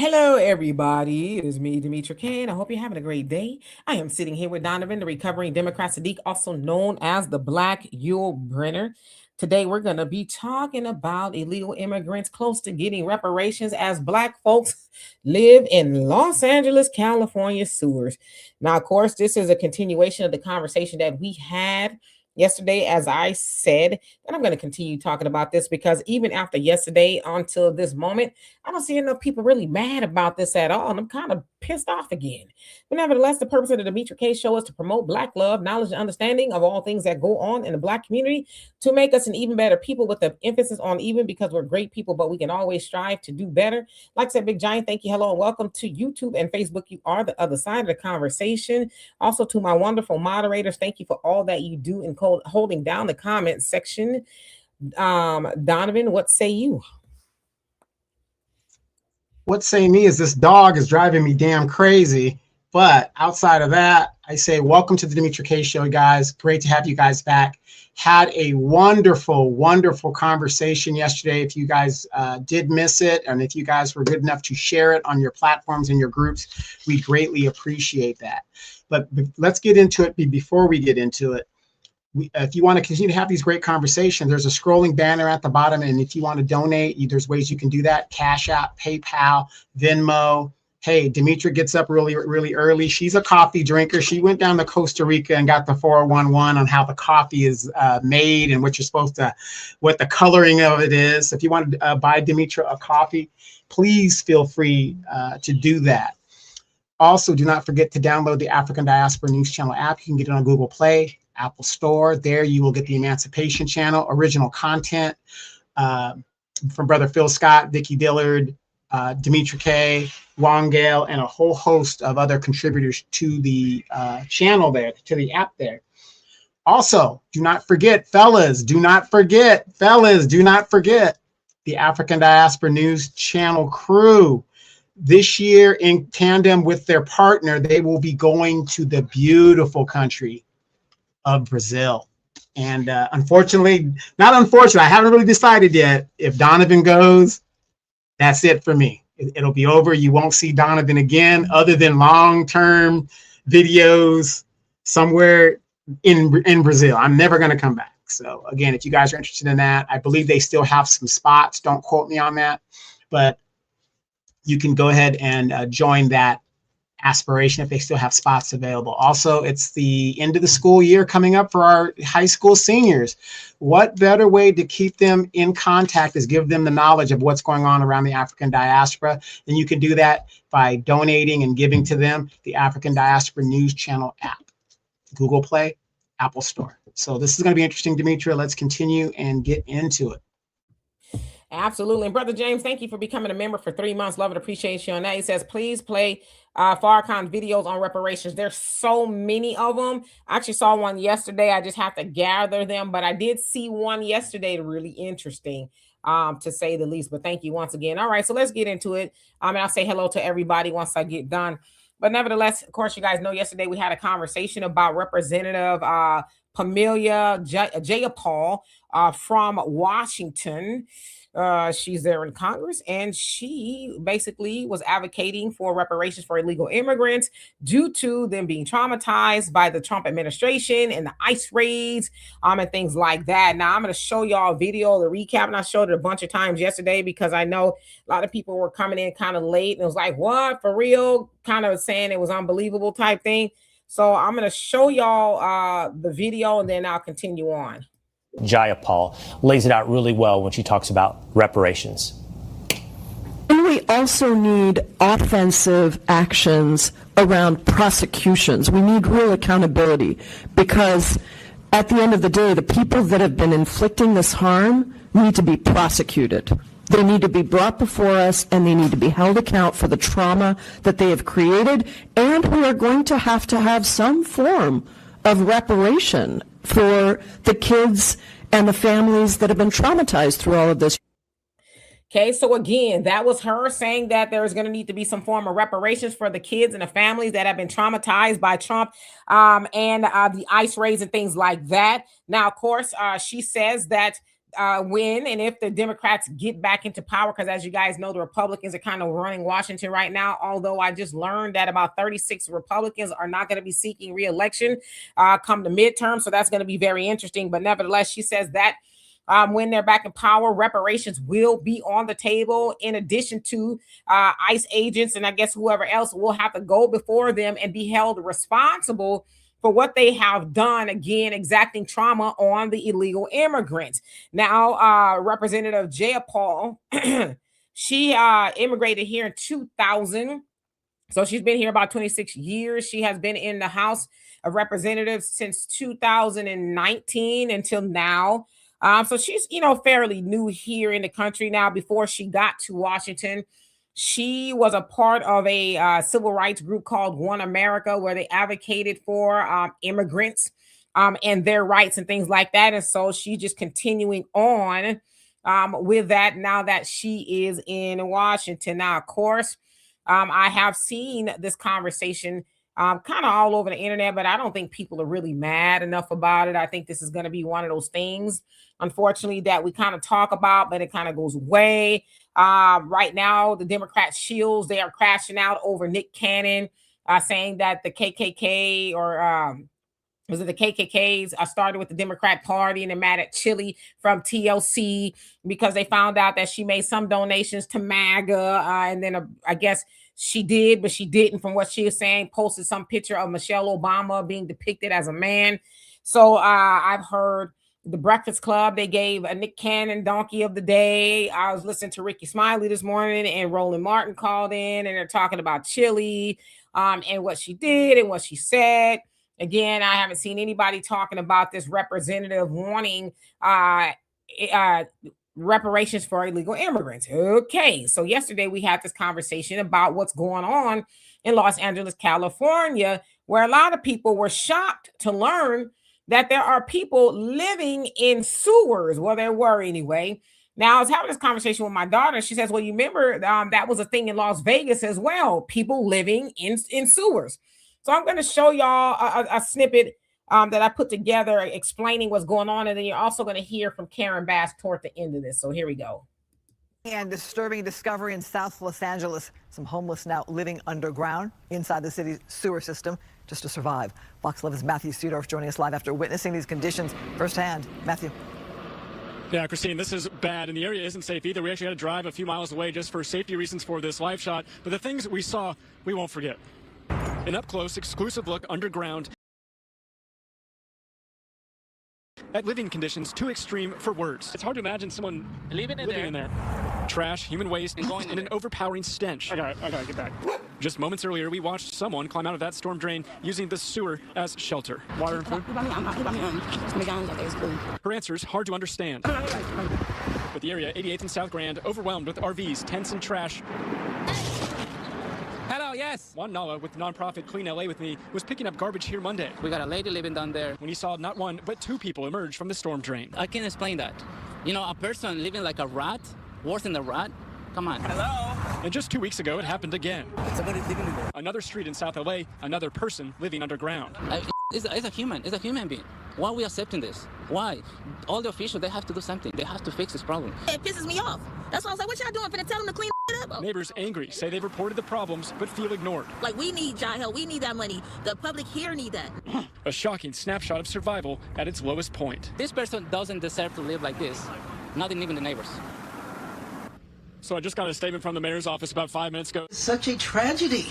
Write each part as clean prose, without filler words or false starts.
Hello, everybody. It is me, Demetra Kane. I hope you're having a great day. I am sitting here with Donovan, the recovering Democrat Saadiq, also known as the Black Yule Brenner. Today, we're going to be talking about illegal immigrants close to getting reparations as Black folks live in Los Angeles, California sewers. Now, of course, this is a continuation of the conversation that we had yesterday, as I said, and I'm going to continue talking about this because even after yesterday until this moment, I don't see enough people really mad about this at all. And I'm kind of pissed off again. But nevertheless, the purpose of the Demetra K show is to promote Black love, knowledge, and understanding of all things that go on in the Black community to make us an even better people with the emphasis on even because we're great people, but we can always strive to do better. Like I said, Big Giant, thank you. Hello, and welcome to YouTube and Facebook. You are the other side of the conversation. Also, to my wonderful moderators, thank you for all that you do in holding down the comment section. Donovan, what say you? What say me is this dog is driving me damn crazy. But outside of that, I say welcome to the Demetra K show, guys. Great to have you guys back. Had a wonderful, wonderful conversation yesterday. If you guys did miss it, and if you guys were good enough to share it on your platforms and your groups, we greatly appreciate that. But let's get into it. Before we get into it, if you want to continue to have these great conversations, there's a scrolling banner at the bottom. And if you want to donate, there's ways you can do that. Cash App, PayPal, Venmo. Hey, Demetra gets up really, really early. She's a coffee drinker. She went down to Costa Rica and got the 411 on how the coffee is made and what you're supposed to, what the coloring of it is. If you want to buy Demetra a coffee, please feel free to do that. Also, do not forget to download the African Diaspora News Channel app. You can get it on Google Play, Apple Store. There you will get the Emancipation Channel, original content from Brother Phil Scott, Vicki Dillard, Demetra K, Juan Gale, and a whole host of other contributors to the channel there, to the app there. Also, do not forget, fellas, do not forget the African Diaspora News Channel crew. This year, in tandem with their partner, they will be going to the beautiful country of Brazil. And unfortunately, not unfortunately, I haven't really decided yet. If Donovan goes, that's it for me. It'll be over. You won't see Donovan again other than long-term videos somewhere in Brazil. I'm never going to come back. So again, if you guys are interested in that, I believe they still have some spots. Don't quote me on that, but you can go ahead and join that aspiration if they still have spots available. Also, it's the end of the school year coming up for our high school seniors. What better way to keep them in contact is give them the knowledge of what's going on around the African diaspora. And you can do that by donating and giving to them the African Diaspora News Channel app, Google Play, Apple Store. So this is going to be interesting, Demetra. Let's continue and get into it. Absolutely. And Brother James, thank you for becoming a member for 3 months. Love and appreciate you on that. He says, please play Farrakhan videos on reparations. There's so many of them. I actually saw one yesterday. I just have to gather them, but I did see one yesterday really interesting, to say the least. But thank you once again. All right, so let's get into it. And I'll say hello to everybody once I get done. But nevertheless, of course, you guys know yesterday we had a conversation about Representative Pamelia Jayapal from Washington. She's there in Congress, and she basically was advocating for reparations for illegal immigrants due to them being traumatized by the Trump administration and the ICE raids, and things like that. Now, I'm going to show y'all a video, the recap, and I showed it a bunch of times yesterday because I know a lot of people were coming in kind of late, and it was like, what, for real? Kind of saying it was unbelievable type thing. So I'm going to show y'all the video, and then I'll continue on. Jayapal lays it out really well when she talks about reparations. And we also need offensive actions around prosecutions. We need real accountability because at the end of the day, the people that have been inflicting this harm need to be prosecuted. They need to be brought before us, and they need to be held account for the trauma that they have created, and we are going to have some form of reparation for the kids and the families that have been traumatized through all of this. Okay, so again, that was her saying that there's going to need to be some form of reparations for the kids and the families that have been traumatized by Trump and the ICE raids and things like that. Now, of course, she says that when and if the Democrats get back into power, because as you guys know, the Republicans are kind of running Washington right now. Although I just learned that about 36 Republicans are not going to be seeking re-election come the midterm. So that's going to be very interesting. But nevertheless, she says that when they're back in power, reparations will be on the table, in addition to ICE agents and I guess whoever else will have to go before them and be held responsible for what they have done, again, exacting trauma on the illegal immigrants. Now, Representative Jayapal, she immigrated here in 2000. So she's been here about 26 years. She has been in the House of Representatives since 2019 until now. So she's, fairly new here in the country now. Before she got to Washington, she was a part of a civil rights group called One America, where they advocated for immigrants and their rights and things like that. And so she's just continuing on with that now that she is in Washington. Now, of course, I have seen this conversation kind of all over the internet, but I don't think people are really mad enough about it. I think this is going to be one of those things, unfortunately, that we kind of talk about, but it kind of goes away. Right now, the Democrat shields, they are crashing out over Nick Cannon, saying that the KKK or was it the KKKs started with the Democrat Party, and they're mad at Chile from TLC because they found out that she made some donations to MAGA. And then I guess she did, but she didn't, from what she was saying, posted some picture of Michelle Obama being depicted as a man. So I've heard the Breakfast Club, they gave a Nick Cannon Donkey of the Day. I was listening to Ricky Smiley this morning, and Roland Martin called in, and they're talking about Chile and what she did and what she said. Again, I haven't seen anybody talking about this representative wanting reparations for illegal immigrants. Okay, so yesterday we had this conversation about what's going on in Los Angeles, California, where a lot of people were shocked to learn that there are people living in sewers. Well, there were anyway. Now, I was having this conversation with my daughter. She says, well, you remember that was a thing in Las Vegas as well, people living in sewers. So I'm going to show y'all a snippet that I put together explaining what's going on. And then you're also going to hear from Karen Bass toward the end of this. So here we go. And disturbing discovery in South Los Angeles. Some homeless now living underground inside the city's sewer system just to survive. Fox 11's Matthew Seedorf joining us live after witnessing these conditions firsthand. Matthew. Yeah, Christine, this is bad, and the area isn't safe either. We actually had to drive a few miles away just for safety reasons for this live shot. But the things we saw, we won't forget. An up-close, exclusive look underground at living conditions too extreme for words. It's hard to imagine someone living in there. Trash, human waste, and an overpowering stench. I gotta get back. Just moments earlier, we watched someone climb out of that storm drain using the sewer as shelter. Water and food? Her answer's hard to understand. But the area, 88th and South Grand, overwhelmed with RVs, tents, and trash. Hello, yes. Juan Nala with the nonprofit Clean LA with me was picking up garbage here Monday. We got a lady living down there. When he saw not one, but two people emerge from the storm drain. I can explain that. You know, a person living like a rat, worse than a rat. Come on. Hello. And just 2 weeks ago, it happened again. Somebody's living in there. Another street in South LA, another person living underground. It's a human being. Why are we accepting this? Why? All the officials, they have to do something. They have to fix this problem. It pisses me off. That's why I was like, what y'all doing? Finna tell them to clean it up? Neighbors angry, say they've reported the problems, but feel ignored. Like, we need job help. We need that money. The public here need that. A shocking snapshot of survival at its lowest point. This person doesn't deserve to live like this. Not even the neighbors. So I just got a statement from the mayor's office about 5 minutes ago. Such a tragedy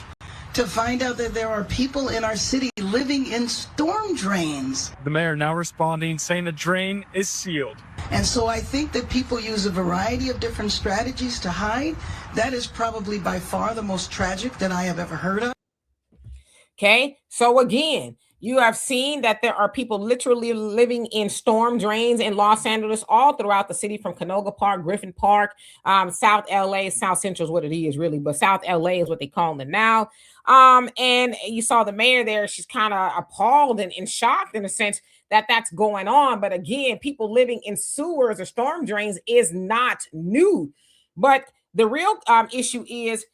to find out that there are people in our city living in storm drains. The mayor now responding, saying the drain is sealed. And so I think that people use a variety of different strategies to hide. That is probably by far the most tragic that I have ever heard of. Okay, so again, you have seen that there are people literally living in storm drains in Los Angeles, all throughout the city, from Canoga Park, Griffin Park, South LA, South Central is what it is really, but South LA is what they call it now. And you saw the mayor there. She's kind of appalled and shocked in a sense that that's going on. But again, people living in sewers or storm drains is not new. But the real issue is,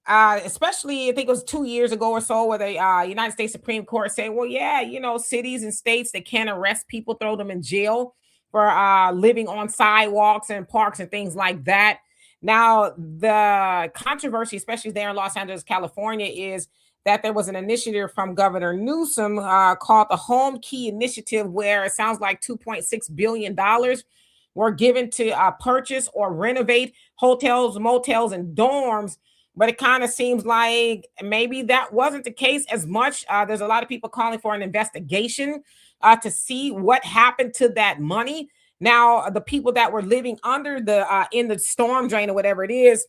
especially I think it was 2 years ago or so, where the United States Supreme Court said, well, yeah, you know, cities and states, they can't arrest people, throw them in jail for living on sidewalks and parks and things like that. Now, the controversy, especially there in Los Angeles, California, is that there was an initiative from Governor Newsom called the Home Key Initiative, where it sounds like $2.6 billion were given to purchase or renovate hotels, motels, and dorms. But it kind of seems like maybe that wasn't the case as much. There's a lot of people calling for an investigation to see what happened to that money. Now, the people that were living under the in the storm drain or whatever it is,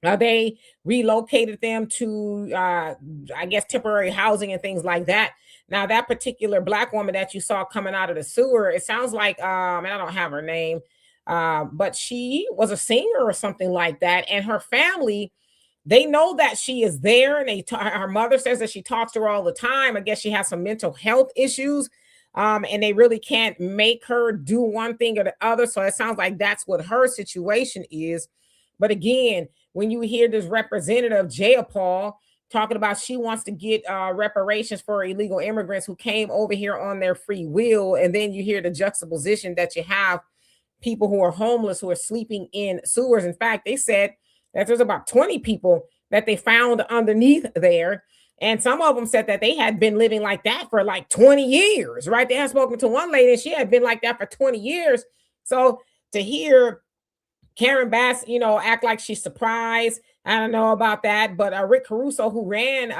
they relocated them to, I guess, temporary housing and things like that. Now, that particular Black woman that you saw coming out of the sewer, it sounds like, and I don't have her name, but she was a singer or something like that. And her family, they know that she is there. And her mother says that she talks to her all the time. I guess she has some mental health issues. And they really can't make her do one thing or the other. So it sounds like that's what her situation is. But again, when you hear this representative, Jayapal, talking about she wants to get reparations for illegal immigrants who came over here on their free will, and then you hear the juxtaposition that you have people who are homeless, who are sleeping in sewers. In fact, they said that there's about 20 people that they found underneath there. And some of them said that they had been living like that for like 20 years, right? They had spoken to one lady and she had been like that for 20 years. So to hear Karen Bass, act like she's surprised, I don't know about that. But Rick Caruso, who ran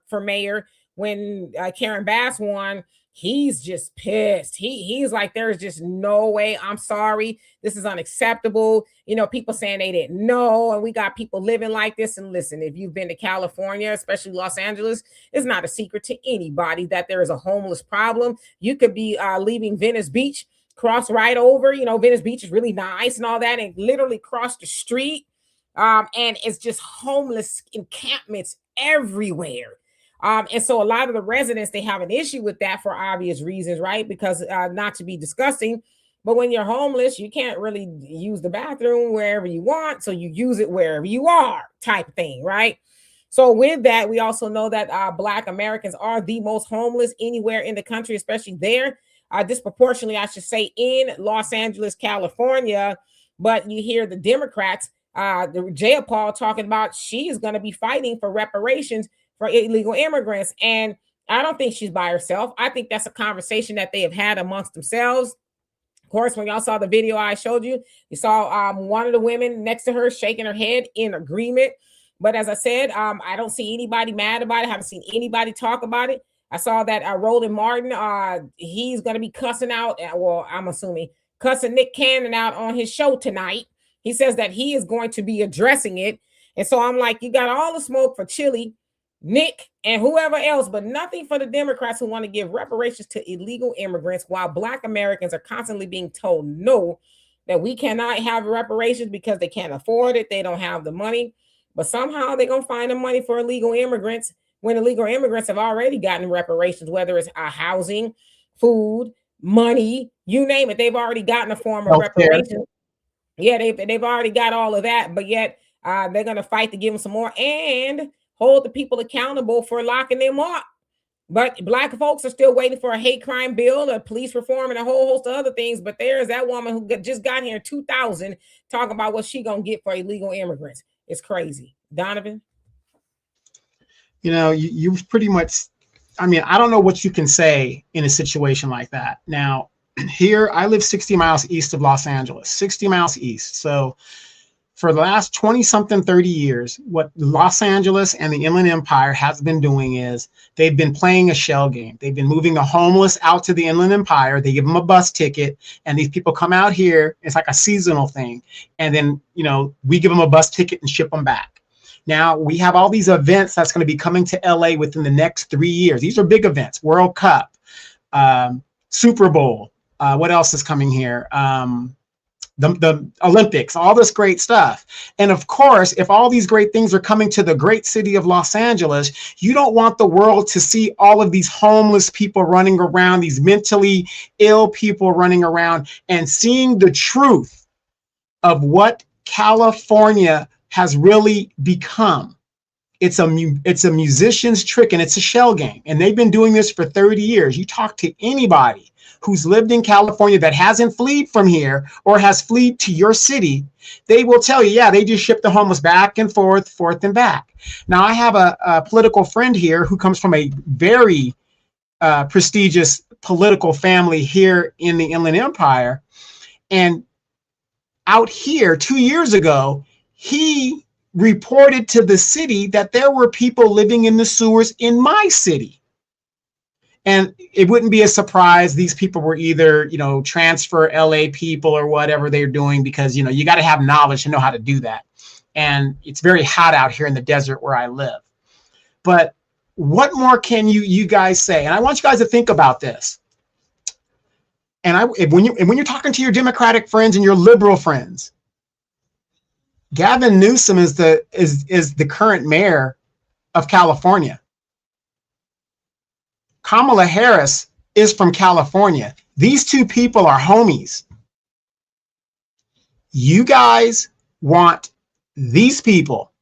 for mayor when Karen Bass won, he's just pissed. He's like, there's just no way. I'm sorry. This is unacceptable. People saying they didn't know. And we got people living like this. And listen, if you've been to California, especially Los Angeles, it's not a secret to anybody that there is a homeless problem. You could be leaving Venice Beach, cross right over, Venice Beach is really nice and all that, and literally cross the street. And it's just homeless encampments everywhere. And so a lot of the residents, they have an issue with that for obvious reasons, right? Because not to be disgusting, but when you're homeless, you can't really use the bathroom wherever you want. So you use it wherever you are, type of thing, right? So with that, we also know that Black Americans are the most homeless anywhere in the country, especially there. Disproportionately, I should say, in Los Angeles, California. But you hear the Democrats, the Jayapal, talking about she is going to be fighting for reparations for illegal immigrants. And I don't think she's by herself. I think that's a conversation that they have had amongst themselves. Of course, when y'all saw the video I showed you, you saw one of the women next to her shaking her head in agreement. But as I said, I don't see anybody mad about it. I haven't seen anybody talk about it. I saw that Roland Martin, he's going to be cussing out, I'm assuming, cussing Nick Cannon out on his show tonight. He says that he is going to be addressing it. And so I'm like, you got all the smoke for Chili, Nick, and whoever else, but nothing for the Democrats who want to give reparations to illegal immigrants, while Black Americans are constantly being told no, that we cannot have reparations because they can't afford it. They don't have the money. But somehow they're going to find the money for illegal immigrants when illegal immigrants have already gotten reparations, whether it's housing, food, money, you name it. They've already gotten a form of reparations. Yeah, they've already got all of that, but yet they're going to fight to give them some more and hold the people accountable for locking them up. But Black folks are still waiting for a hate crime bill, a police reform, and a whole host of other things. But there's that woman who just got here in 2000 talking about what she going to get for illegal immigrants. It's crazy. Donovan? You've pretty much, I don't know what you can say in a situation like that. Now, here, I live 60 miles east of Los Angeles, 60 miles east. So for the last 20-something, 30 years, what Los Angeles and the Inland Empire has been doing is they've been playing a shell game. They've been moving the homeless out to the Inland Empire. They give them a bus ticket, and these people come out here. It's like a seasonal thing. And then, we give them a bus ticket and ship them back. Now, we have all these events that's going to be coming to LA within the next 3 years. These are big events: World Cup, Super Bowl. What else is coming here? The Olympics, all this great stuff. And of course, if all these great things are coming to the great city of Los Angeles, you don't want the world to see all of these homeless people running around, these mentally ill people running around, and seeing the truth of what California has really become. It's a musician's trick, and it's a shell game. And they've been doing this for 30 years. You talk to anybody who's lived in California that hasn't fled from here or has fled to your city, they will tell you, yeah, they just ship the homeless back and forth and back. Now, I have a political friend here who comes from a very prestigious political family here in the Inland Empire. And out here 2 years ago, he reported to the city that there were people living in the sewers in my city. And it wouldn't be a surprise. These people were either, transfer LA people or whatever they're doing, because, you got to have knowledge to know how to do that. And it's very hot out here in the desert where I live. But what more can you guys say? And I want you guys to think about this. And when you're talking to your Democratic friends and your liberal friends, Gavin Newsom is the current mayor of California. Kamala Harris is from California. These two people are homies. You guys want these people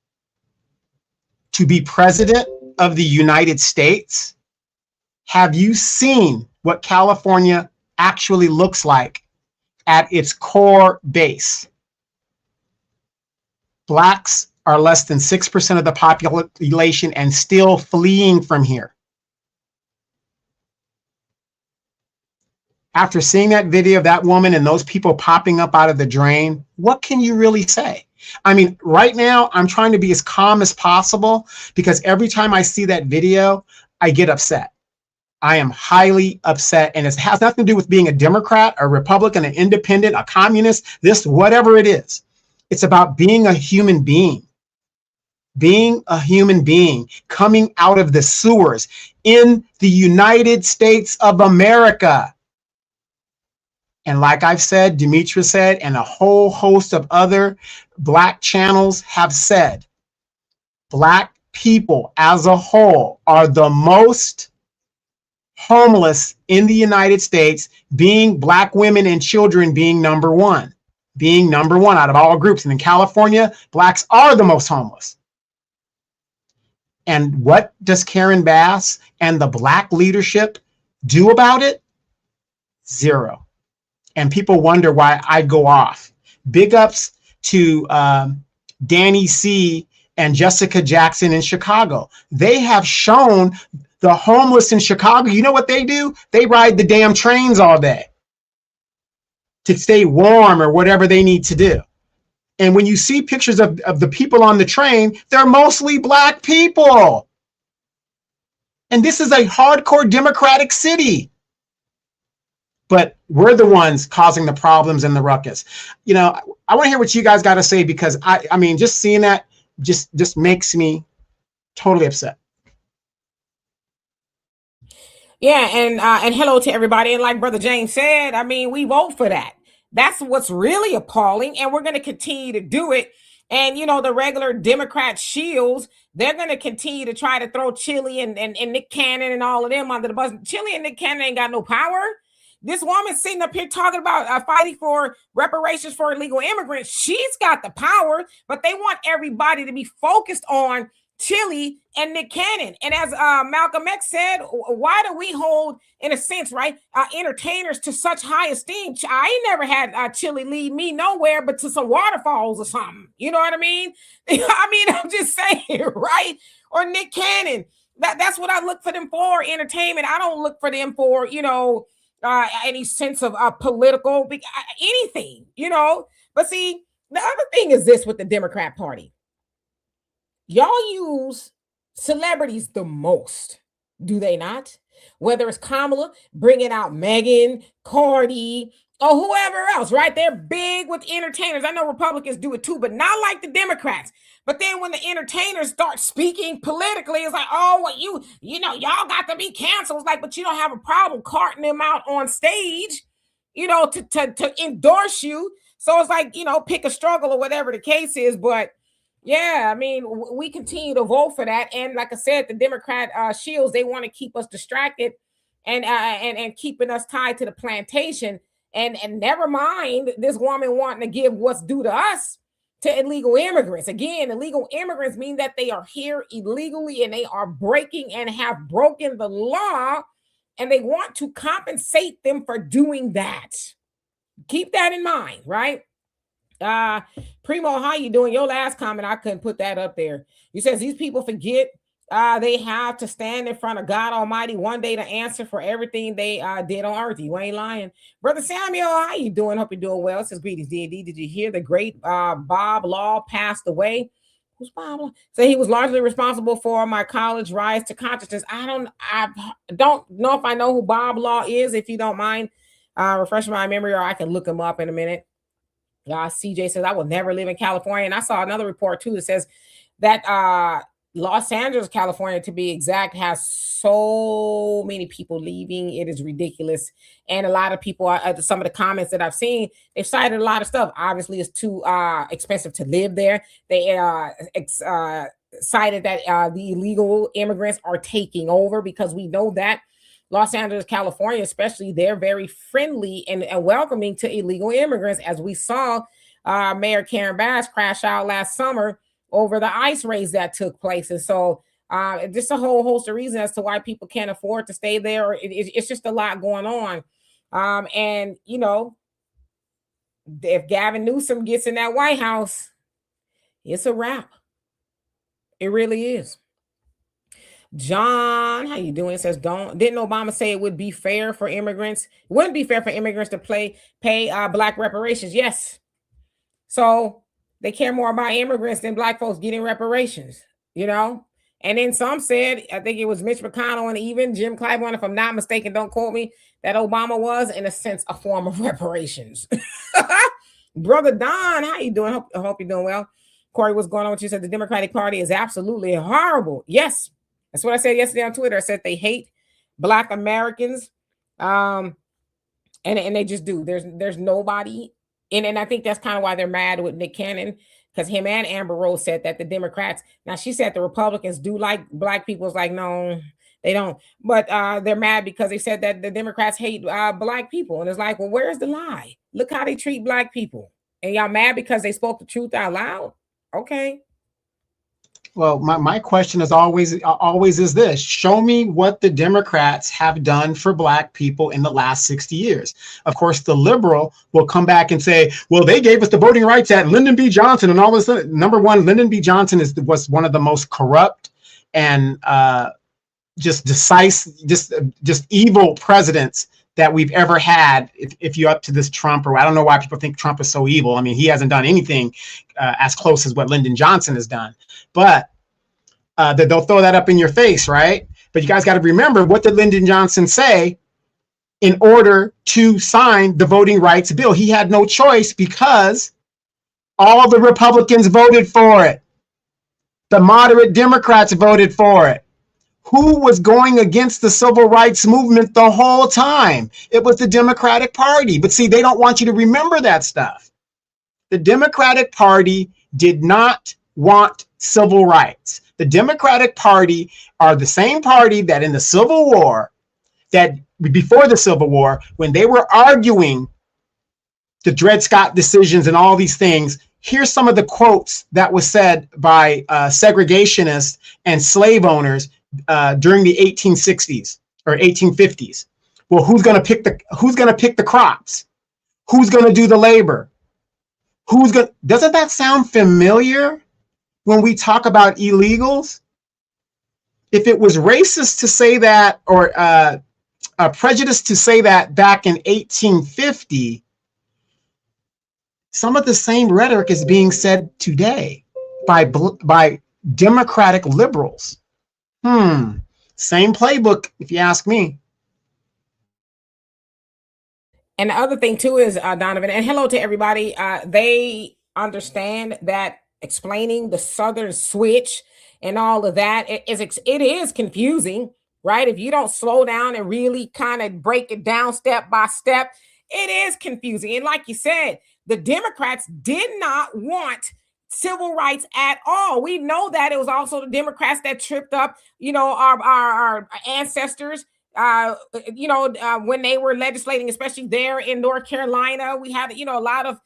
to be president of the United States? Have you seen what California actually looks like at its core base? Blacks are less than 6% of the population and still fleeing from here. After seeing that video of that woman and those people popping up out of the drain, what can you really say? I mean, right now, I'm trying to be as calm as possible, because every time I see that video, I get upset. I am highly upset, and it has nothing to do with being a Democrat, a Republican, an independent, a communist, this, whatever it is. It's about being a human being. Being a human being coming out of the sewers in the United States of America. And like I've said, Demetra said, and a whole host of other Black channels have said, Black people as a whole are the most homeless in the United States, being Black women and children being number one out of all groups. And in California, Blacks are the most homeless. And what does Karen Bass and the Black leadership do about it? Zero. And people wonder why I go off. Big ups to Danny C. and Jessica Jackson in Chicago. They have shown the homeless in Chicago, you know what they do? They ride the damn trains all day to stay warm or whatever they need to do. And when you see pictures of the people on the train, they're mostly Black people. And this is a hardcore Democratic city. But we're the ones causing the problems and the ruckus. I want to hear what you guys got to say, because I mean, just seeing that just makes me totally upset. Yeah, and hello to everybody. And like Brother James said, I mean, we vote for that. That's what's really appalling, and we're going to continue to do it. And the regular Democrat shields, they're going to continue to try to throw Chili and Nick Cannon and all of them under the bus. Chili and Nick Cannon ain't got no power. This woman sitting up here talking about fighting for reparations for illegal immigrants. She's got the power, but they want everybody to be focused on Chili and Nick Cannon. And as Malcolm X said, why do we hold, in a sense, right, entertainers to such high esteem? I ain't never had Chili lead me nowhere but to some waterfalls or something. You know what I mean? I mean, I'm just saying, right? Or Nick Cannon. That's what I look for them for, entertainment. I don't look for them for, any sense of political, anything, But see, the other thing is this with the Democrat Party. Y'all use celebrities the most, do they not? Whether it's Kamala bringing out Megan, Cardi, or whoever else, right? They're big with entertainers. I know Republicans do it too, but not like the Democrats. But then when the entertainers start speaking politically, it's like, oh, well, y'all got to be canceled. It's like, but you don't have a problem carting them out on stage, to endorse you. So it's like, pick a struggle or whatever the case is. But yeah, I mean, we continue to vote for that. And like I said, the Democrat shields, they want to keep us distracted and keeping us tied to the plantation. And never mind this woman wanting to give what's due to us to illegal immigrants. Again, illegal immigrants mean that they are here illegally and they are breaking and have broken the law and they want to compensate them for doing that. Keep that in mind, right? Primo, how you doing? Your last comment, I couldn't put that up there. You says these people forget they have to stand in front of God Almighty one day to answer for everything they did on earth. You ain't lying. Brother Samuel, how you doing? Hope you're doing well. It says greetings, D&D. Did you hear the great Bob Law passed away? Who's Bob Law? So he was largely responsible for my college rise to consciousness. I don't know if I know who Bob Law is. If you don't mind refreshing my memory, or I can look him up in a minute. CJ says, I will never live in California. And I saw another report too that says that Los Angeles, California, to be exact, has so many people leaving. It is ridiculous. And a lot of people, some of the comments that I've seen, they've cited a lot of stuff. Obviously, it's too expensive to live there. They cited that the illegal immigrants are taking over, because we know that Los Angeles, California, especially, they're very friendly and welcoming to illegal immigrants, as we saw Mayor Karen Bass crash out last summer over the ICE raids that took place. And so just a whole host of reasons as to why people can't afford to stay there. It's just a lot going on. And, you know, if Gavin Newsom gets in that White House, it's a wrap. It really is. John, how you doing? It says, didn't Obama say it would be fair for immigrants? It wouldn't be fair for immigrants to pay Black reparations. Yes. So they care more about immigrants than Black folks getting reparations, you know? And then some said, I think it was Mitch McConnell and even Jim Clyburn, if I'm not mistaken, don't quote me, that Obama was, in a sense, a form of reparations. Brother Don, how you doing? I hope you're doing well. Corey, what's going on with you? Said the Democratic Party is absolutely horrible. Yes. That's what I said yesterday on Twitter. I said they hate Black Americans, and they just do. There's nobody, and I think that's kind of why they're mad with Nick Cannon, because him and Amber Rose said that the Democrats. Now she said the Republicans do like Black people. It's like, no, they don't. But they're mad because they said that the Democrats hate Black people, and it's like, well, where's the lie? Look how they treat Black people, and y'all mad because they spoke the truth out loud? Okay. Well, my question is always is this: show me what the Democrats have done for Black people in the last 60 years. Of course, the liberal will come back and say, well, they gave us the voting rights at Lyndon B. Johnson and all this. Number one, Lyndon B. Johnson was one of the most corrupt and just decisive, just evil presidents that we've ever had. If you're up to this Trump, or I don't know why people think Trump is so evil. I mean, he hasn't done anything as close as what Lyndon Johnson has done. But they'll throw that up in your face, right? But you guys got to remember, what did Lyndon Johnson say in order to sign the voting rights bill? He had no choice, because all the Republicans voted for it. The moderate Democrats voted for it. Who was going against the civil rights movement the whole time? It was the Democratic Party. But see, they don't want you to remember that stuff. The Democratic Party did not want civil rights. The Democratic Party are the same party that in the Civil War, that before the Civil War, when they were arguing the Dred Scott decisions and all these things, here's some of the quotes that was said by segregationists and slave owners during the 1860s or 1850s. Well, who's going to pick the crops? Who's going to do the labor? Doesn't that sound familiar when we talk about illegals? If it was racist to say that, or a prejudice to say that back in 1850, some of the same rhetoric is being said today by Democratic liberals. Same playbook, if you ask me. And the other thing too is, Donovan, and hello to everybody, they understand that explaining the Southern switch and all of that, it is confusing, right? If you don't slow down and really kind of break it down step by step, it is confusing. And like you said, the Democrats did not want civil rights at all. We know that it was also the Democrats that tripped up, our ancestors, when they were legislating, especially there in North Carolina. We had, a lot of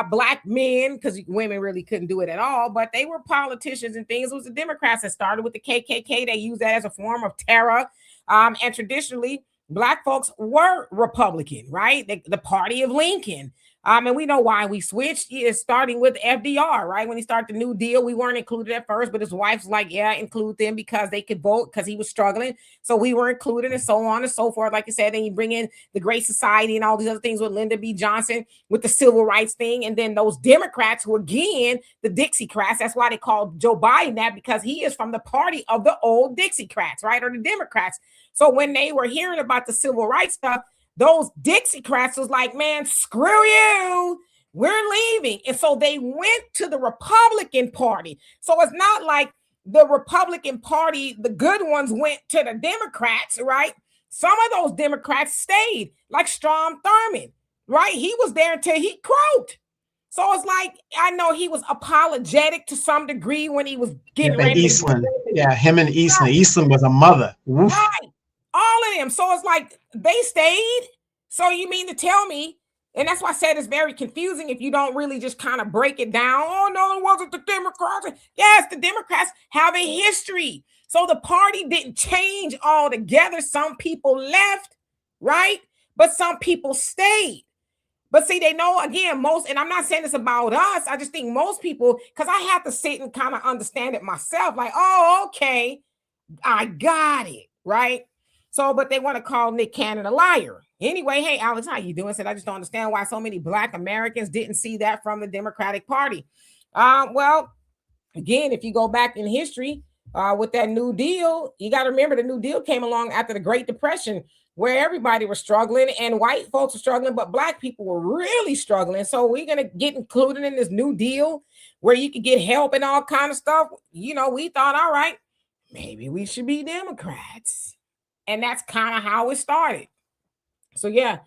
Black men, because women really couldn't do it at all, but they were politicians and things. It was the Democrats that started with the KKK. They used that as a form of terror. And traditionally, Black folks were Republican, right? The party of Lincoln. And we know why we switched. It's starting with FDR, right? When he started the New Deal, we weren't included at first, but his wife's like, yeah, include them because they could vote because he was struggling. So we were included and so on and so forth. Like you said, then you bring in the Great Society and all these other things with Lyndon B. Johnson with the civil rights thing. And then those Democrats who, again, the Dixiecrats, that's why they called Joe Biden that, because he is from the party of the old Dixiecrats, right? Or the Democrats. So when they were hearing about the civil rights stuff, those Dixiecrats was like, man, screw you. We're leaving. And so they went to the Republican Party. So it's not like the Republican Party, the good ones, went to the Democrats, right? Some of those Democrats stayed, like Strom Thurmond, right? He was there until he croaked. So it's like, I know he was apologetic to some degree when he was getting ready. Eastland. Yeah, him and Eastland. Eastland was a mother. Oof. Right. All of them. So it's like they stayed. So you mean to tell me, and that's why I said it's very confusing if you don't really just kind of break it down. Oh, no, it wasn't the Democrats. Yes, the Democrats have a history. So the party didn't change altogether. Some people left, right? But some people stayed. But see, they know, again, most, and I'm not saying this about us. I just think most people, because I have to sit and kind of understand it myself. Like, oh, okay, I got it, right? So, but they want to call Nick Cannon a liar. Anyway, hey, Alex, how you doing? Said, I just don't understand why so many Black Americans didn't see that from the Democratic Party. Well, again, if you go back in history with that New Deal, you got to remember the New Deal came along after the Great Depression, where everybody was struggling and white folks were struggling, but Black people were really struggling. So we're going to get included in this New Deal where you could get help and all kind of stuff. You know, we thought, all right, maybe we should be Democrats. And that's kind of how it started. So yeah,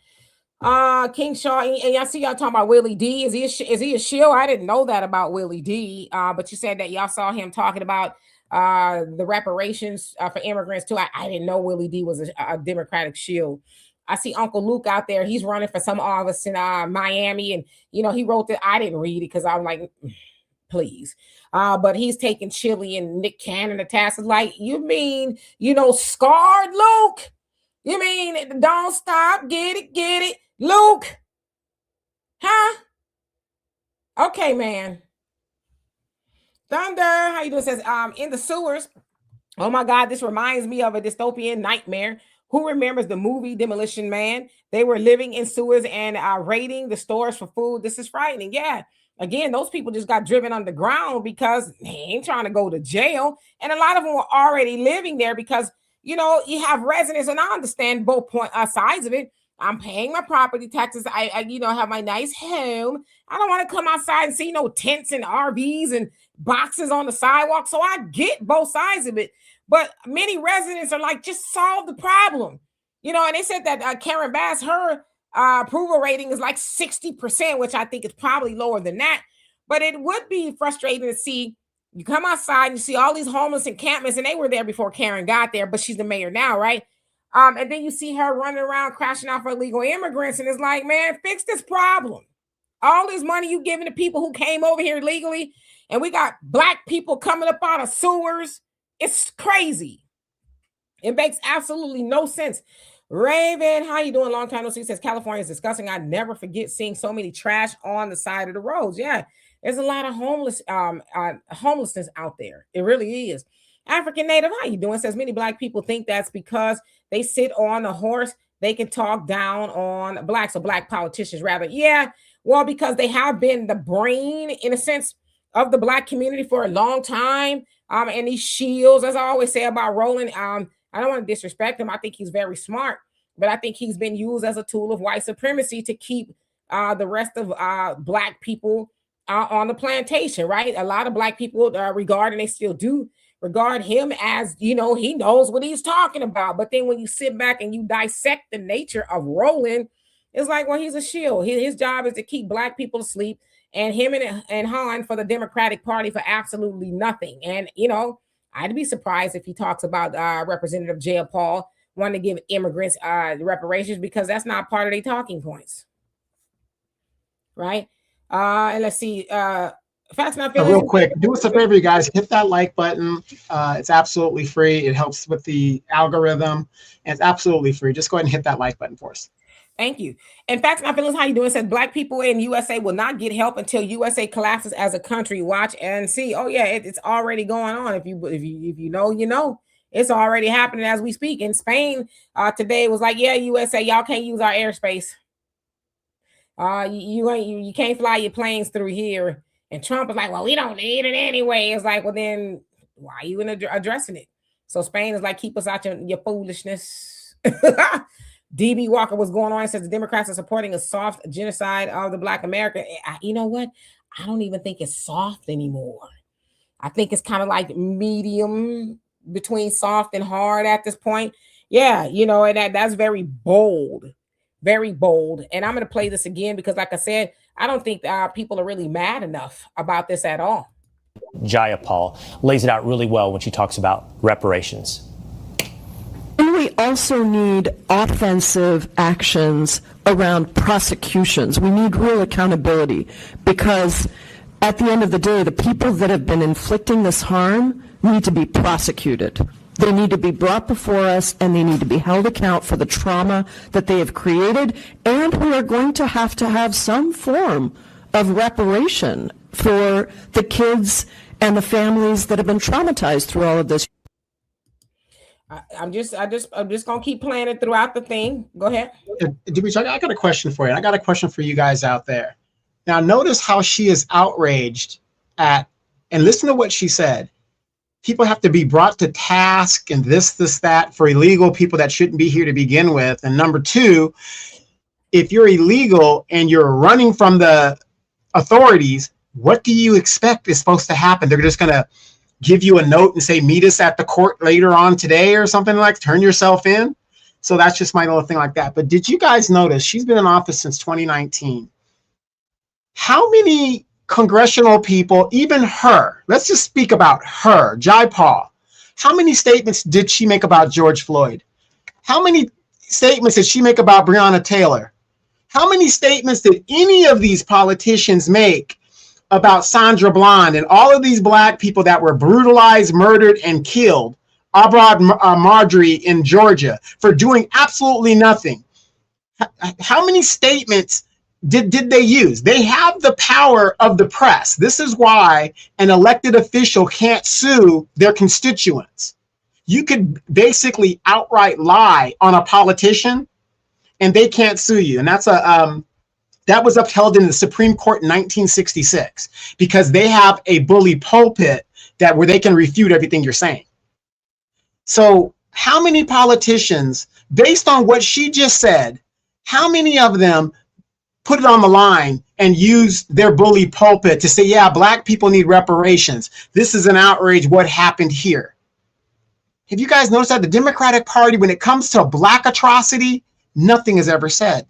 King Shaw, and I see y'all talking about Willie D. Is he a shill? I didn't know that about Willie D. But you said that y'all saw him talking about the reparations for immigrants too. I didn't know Willie D was a Democratic shill. I see Uncle Luke out there. He's running for some office in Miami, and you know he wrote that. I didn't read it because I'm like, please. But he's taking Chili and Nick Cannon to task. Like, you mean, scarred Luke? You mean don't stop, get it, Luke? Huh? Okay, man. Thunder, how you doing? Says, in the sewers. Oh my God, this reminds me of a dystopian nightmare. Who remembers the movie Demolition Man? They were living in sewers and raiding the stores for food. This is frightening. Yeah. Again, those people just got driven underground because they ain't trying to go to jail. And a lot of them were already living there because, you have residents, and I understand both sides of it. I'm paying my property taxes. I have my nice home. I don't want to come outside and see no tents and RVs and boxes on the sidewalk. So I get both sides of it. But many residents are like, just solve the problem. And they said that Karen Bass, her approval rating is like 60%, which I think is probably lower than that. But it would be frustrating to see you come outside and you see all these homeless encampments, and they were there before Karen got there, but she's the mayor now, right? And then you see her running around crashing out for illegal immigrants, and it's like, man, fix this problem. All this money you giving to people who came over here illegally, and we got Black people coming up out of sewers. It's crazy. It makes absolutely no sense. Raven, how you doing? Long time no see. Says California is disgusting. I never forget seeing so many trash on the side of the roads. Yeah, there's a lot of homelessness out there. It really is. African Native, how you doing? Says many Black people think that's because they sit on a horse, they can talk down on Blacks, or Black politicians rather. Yeah, well, because they have been the brain, in a sense, of the Black community for a long time. And these shields, as I always say about Roland, I don't want to disrespect him. I think he's very smart, but I think he's been used as a tool of white supremacy to keep the rest of Black people on the plantation, right? A lot of Black people regard, and they still do regard him as, he knows what he's talking about. But then when you sit back and you dissect the nature of Roland, it's like, well, he's a shield. His job is to keep Black people asleep, and him and Han for the Democratic Party for absolutely nothing. And, I'd be surprised if he talks about Representative Jay Paul wanting to give immigrants reparations, because that's not part of their talking points. Right? And let's see. Facts Not Real Feelings. quick, do us a favor, you guys. Hit that like button. It's absolutely free. It helps with the algorithm. And it's absolutely free. Just go ahead and hit that like button for us. Thank you. And Facts Not Feelings, how you doing? It says Black people in USA will not get help until USA collapses as a country. Watch and see. Oh yeah, it's already going on. If you know, you know. It's already happening as we speak. In Spain, today was like, yeah, USA, y'all can't use our airspace. You can't fly your planes through here. And Trump is like, well, we don't need it anyway. It's like, well, then why are you addressing it? So Spain is like, keep us out your foolishness. DB Walker was going on and says the Democrats are supporting a soft genocide of the Black America. You know what? I don't even think it's soft anymore. I think it's kind of like medium between soft and hard at this point. Yeah, you know, and that's very bold. Very bold. And I'm going to play this again because, like I said, I don't think people are really mad enough about this at all. Jaya Paul lays it out really well when she talks about reparations. And we also need offensive actions around prosecutions. We need real accountability because at the end of the day, the people that have been inflicting this harm need to be prosecuted. They need to be brought before us and they need to be held account for the trauma that they have created. And we are going to have some form of reparation for the kids and the families that have been traumatized through all of this. I'm just gonna keep playing it throughout the thing. Go ahead. Dimitri, I got a question for you. I got a question for you guys out there. Now, notice how she is outraged at, and listen to what she said. People have to be brought to task and this, that for illegal people that shouldn't be here to begin with. And number two, if you're illegal and you're running from the authorities, what do you expect is supposed to happen? They're just going to give you a note and say, meet us at the court later on today or something like, turn yourself in. So that's just my little thing like that. But did you guys notice she's been in office since 2019? How many congressional people, even her, let's just speak about her, Jai Paul, how many statements did she make about George Floyd? How many statements did she make about Breonna Taylor? How many statements did any of these politicians make about Sandra Bland and all of these Black people that were brutalized, murdered, and killed? Ahmaud Marjorie in Georgia for doing absolutely nothing. How many statements did they use? They have the power of the press. This is why an elected official can't sue their constituents. You could basically outright lie on a politician and they can't sue you. And that's that was upheld in the Supreme Court in 1966 because they have a bully pulpit where they can refute everything you're saying. So how many politicians, based on what she just said, how many of them put it on the line and use their bully pulpit to say, yeah, Black people need reparations. This is an outrage. What happened here? Have you guys noticed that the Democratic Party, when it comes to Black atrocity, nothing is ever said?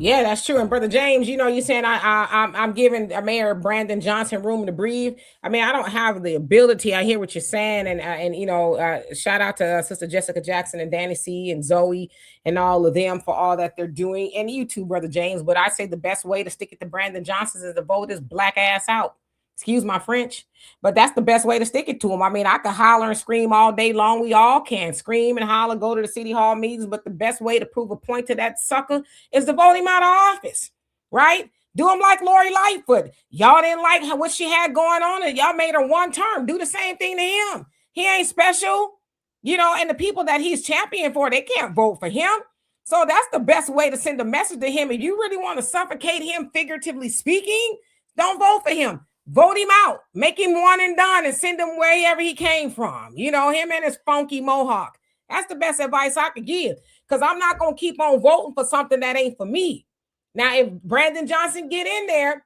Yeah, that's true. And Brother James, you know, you're saying I'm giving Mayor Brandon Johnson room to breathe. I mean, I don't have the ability. I hear what you're saying, and you know, shout out to Sister Jessica Jackson and Danny C and Zoe and all of them for all that they're doing, and you too, Brother James. But I say the best way to stick it to Brandon Johnson is to vote his black ass out. Excuse my French, but that's the best way to stick it to him. I mean, I could holler and scream all day long. We all can scream and holler, go to the city hall meetings, but the best way to prove a point to that sucker is to vote him out of office, right? Do him like Lori Lightfoot. Y'all didn't like what she had going on, and y'all made her one term. Do the same thing to him. He ain't special, you know, and the people that he's championing for, they can't vote for him. So that's the best way to send a message to him. If you really want to suffocate him, figuratively speaking, don't vote for him. Vote him out, make him one and done, and send him wherever he came from. You know, him and his funky mohawk. That's the best advice I could give, because I'm not going to keep on voting for something that ain't for me. Now, if Brandon Johnson get in there,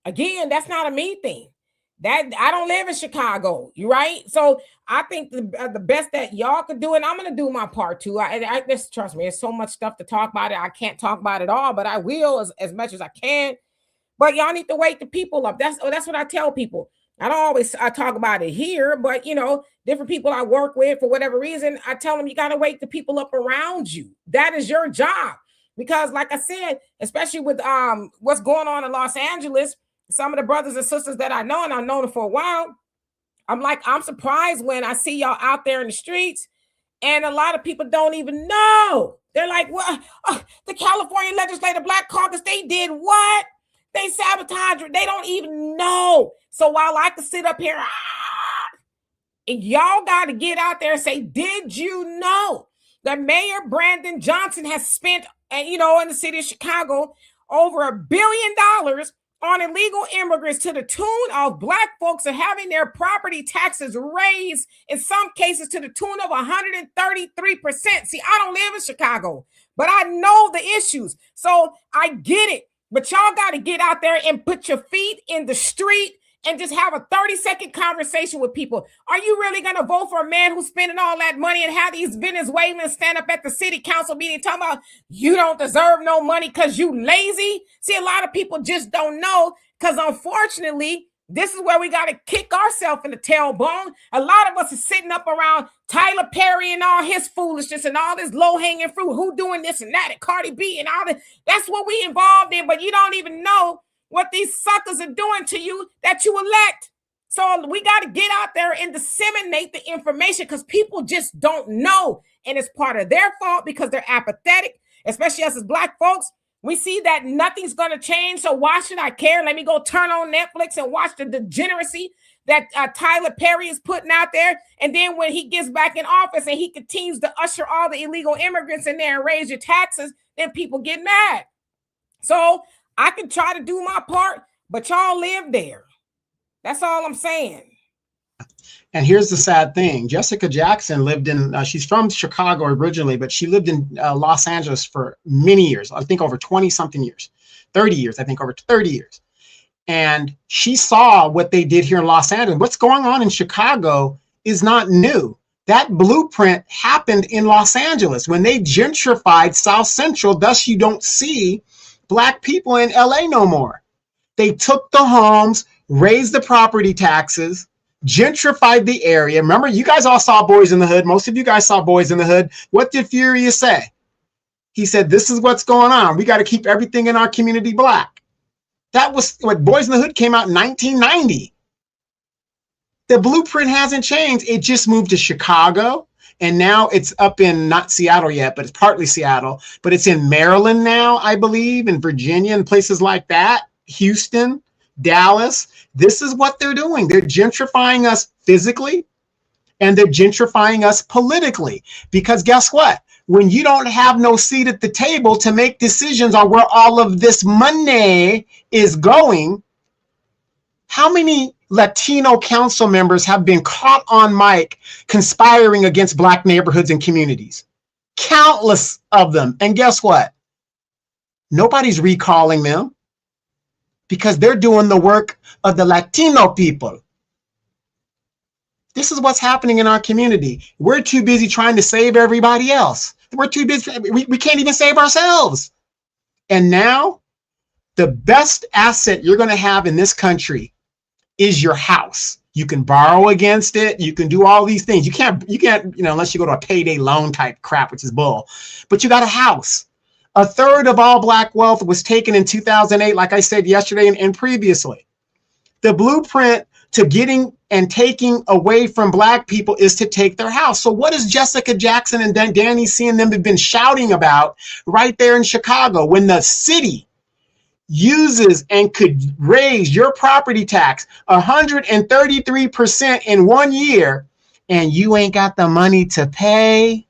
again, that's not a me thing. That I don't live in Chicago, you right? So I think the best that y'all could do, and I'm going to do my part too. I just trust me, there's so much stuff to talk about it. I can't talk about it all, but I will as much as I can. But y'all need to wake the people up. That's what I tell people. I don't always talk about it here, but you know, different people I work with for whatever reason, I tell them you got to wake the people up around you. That is your job. Because like I said, especially with what's going on in Los Angeles, some of the brothers and sisters that I know, and I've known them for a while, I'm surprised when I see y'all out there in the streets, and a lot of people don't even know. They're like, what? The California Legislative Black Caucus, they did what? They sabotaged it. They don't even know. So while I can sit up here, and y'all got to get out there and say, did you know that Mayor Brandon Johnson has spent, in the city of Chicago, over $1 billion on illegal immigrants, to the tune of Black folks are having their property taxes raised, in some cases to the tune of 133%. See, I don't live in Chicago, but I know the issues. So I get it. But y'all got to get out there and put your feet in the street and just have a 30-second conversation with people. Are you really going to vote for a man who's spending all that money and have these Venezuelans stand up at the city council meeting talking about you don't deserve no money because you lazy? See, a lot of people just don't know, because unfortunately, this is where we got to kick ourselves in the tailbone. A lot of us are sitting up around Tyler Perry and all his foolishness and all this low-hanging fruit, who doing this and that, and Cardi B and all that. That's what we involved in, but you don't even know what these suckers are doing to you that you elect. So we got to get out there and disseminate the information, because people just don't know. And it's part of their fault because they're apathetic, especially us as Black folks. We see that nothing's going to change. So why should I care? Let me go turn on Netflix and watch the degeneracy that Tyler Perry is putting out there. And then when he gets back in office and he continues to usher all the illegal immigrants in there and raise your taxes, then people get mad. So I can try to do my part, but y'all live there. That's all I'm saying. And here's the sad thing. Jessica Jackson lived in, she's from Chicago originally, but she lived in Los Angeles for many years. I think over 20 something years, 30 years, I think over 30 years. And she saw what they did here in Los Angeles. What's going on in Chicago is not new. That blueprint happened in Los Angeles when they gentrified South Central. Thus, you don't see Black people in LA no more. They took the homes, raised the property taxes, gentrified the area. Remember, you guys all saw Boys in the Hood. Most of you guys saw Boys in the Hood. What did Furious say? He said, this is what's going on. We got to keep everything in our community Black. That was what Boys in the Hood came out in 1990. The blueprint hasn't changed. It just moved to Chicago. And now it's up in, not Seattle yet, but it's partly Seattle, but it's in Maryland now, I believe, in Virginia and places like that, Houston, Dallas. This is what they're doing. They're gentrifying us physically, and they're gentrifying us politically. Because guess what? When you don't have no seat at the table to make decisions on where all of this money is going, how many Latino council members have been caught on mic conspiring against Black neighborhoods and communities? Countless of them. And guess what? Nobody's recalling them, because they're doing the work of the Latino people. This is what's happening in our community. We're too busy trying to save everybody else. We're too busy. We can't even save ourselves. And now the best asset you're going to have in this country is your house. You can borrow against it. You can do all these things. You can't, unless you go to a payday loan type crap, which is bull, but you got a house. A third of all Black wealth was taken in 2008, like I said yesterday and previously. The blueprint to getting and taking away from Black people is to take their house. So what is Jessica Jackson and Danny C and them have been shouting about right there in Chicago, when the city uses and could raise your property tax 133% in 1 year, and you ain't got the money to pay?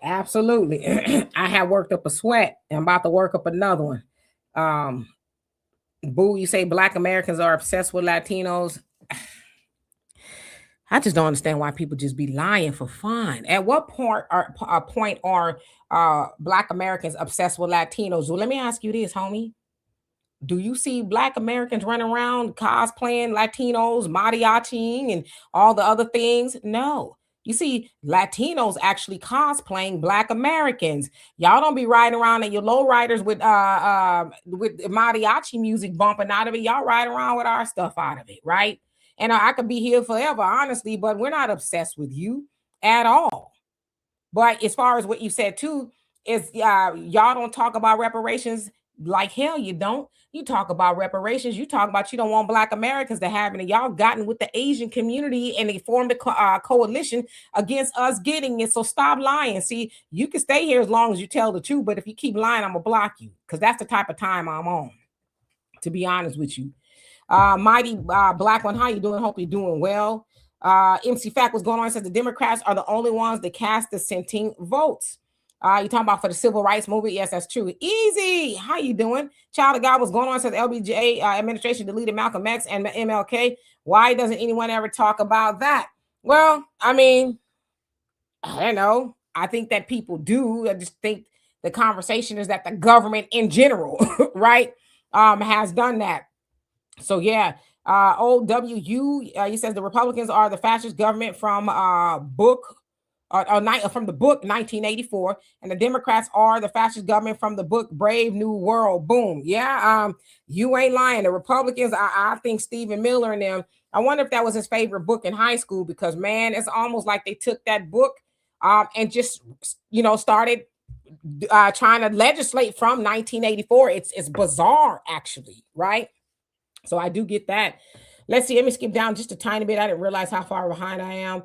Absolutely. I have worked up a sweat. I'm about to work up another one. Boo, you say Black Americans are obsessed with Latinos. I just don't understand why people just be lying for fun. At what point are Black Americans obsessed with Latinos? Well, let me ask you this, homie. Do you see Black Americans running around cosplaying Latinos, mariachiing, and all the other things? No. You see Latinos actually cosplaying Black Americans. Y'all don't be riding around in your lowriders with mariachi music bumping out of it. Y'all ride around with our stuff out of it, right? And I could be here forever, honestly, but we're not obsessed with you at all. But as far as what you said too, is y'all don't talk about reparations like hell you don't. You talk about reparations. You talk about you don't want Black Americans to have it. And y'all gotten with the Asian community and they formed a coalition against us getting it. So stop lying. See, you can stay here as long as you tell the truth. But if you keep lying, I'm going to block you because that's the type of time I'm on, to be honest with you. Mighty Black One, how you doing? Hope you're doing well. MC Fact, what's going on? It says the Democrats are the only ones that cast dissenting votes. You talking about for the civil rights movement? Yes, that's true. Easy. How you doing? Child of God, what's going on? It says LBJ administration deleted Malcolm X and MLK. Why doesn't anyone ever talk about that? Well, I mean, I don't know. I think that people do. I just think the conversation is that the government in general, right, has done that. So yeah. OWU, he says the Republicans are the fascist government from the book 1984, and the Democrats are the fascist government from the book Brave New World. Boom. Yeah, you ain't lying. The Republicans, I think Stephen Miller and them, I wonder if that was his favorite book in high school, because man, it's almost like they took that book and just started trying to legislate from 1984. It's bizarre, actually, right? So I do get that. Let's see. Let me skip down just a tiny bit. I didn't realize how far behind I am.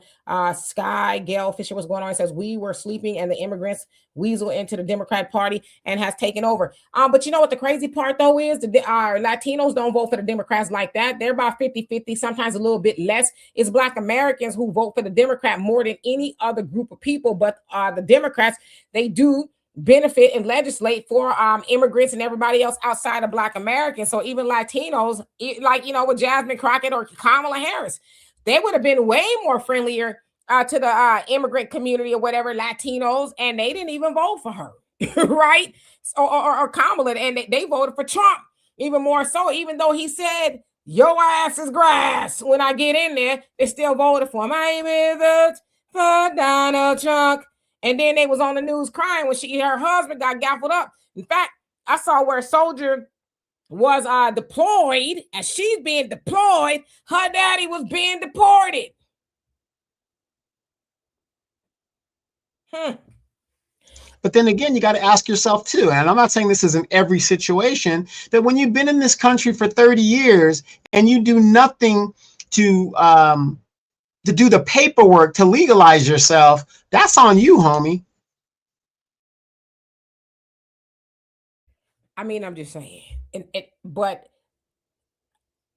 Sky Gail Fisher, what's going on? It says we were sleeping and the immigrants weasel into the Democrat Party and has taken over. But you know what the crazy part though is? Our Latinos don't vote for the Democrats like that. They're about 50-50, sometimes a little bit less. It's Black Americans who vote for the Democrat more than any other group of people. But the Democrats, they do benefit and legislate for immigrants and everybody else outside of Black Americans. So even Latinos, like, with Jasmine Crockett or Kamala Harris, they would have been way more friendlier to the immigrant community or whatever, Latinos, and they didn't even vote for her, right? Or Kamala, and they voted for Trump even more so, even though he said, your ass is grass. When I get in there, they still voted for him. I ain't voted for Donald Trump. And then they was on the news crying when her husband got gaffled up. In fact, I saw where a soldier was deployed, and she's being deployed. Her daddy was being deported. But then again, you got to ask yourself too, and I'm not saying this is in every situation, that when you've been in this country for 30 years and you do nothing to do the paperwork to legalize yourself, that's on you, homie. I mean, I'm just saying, but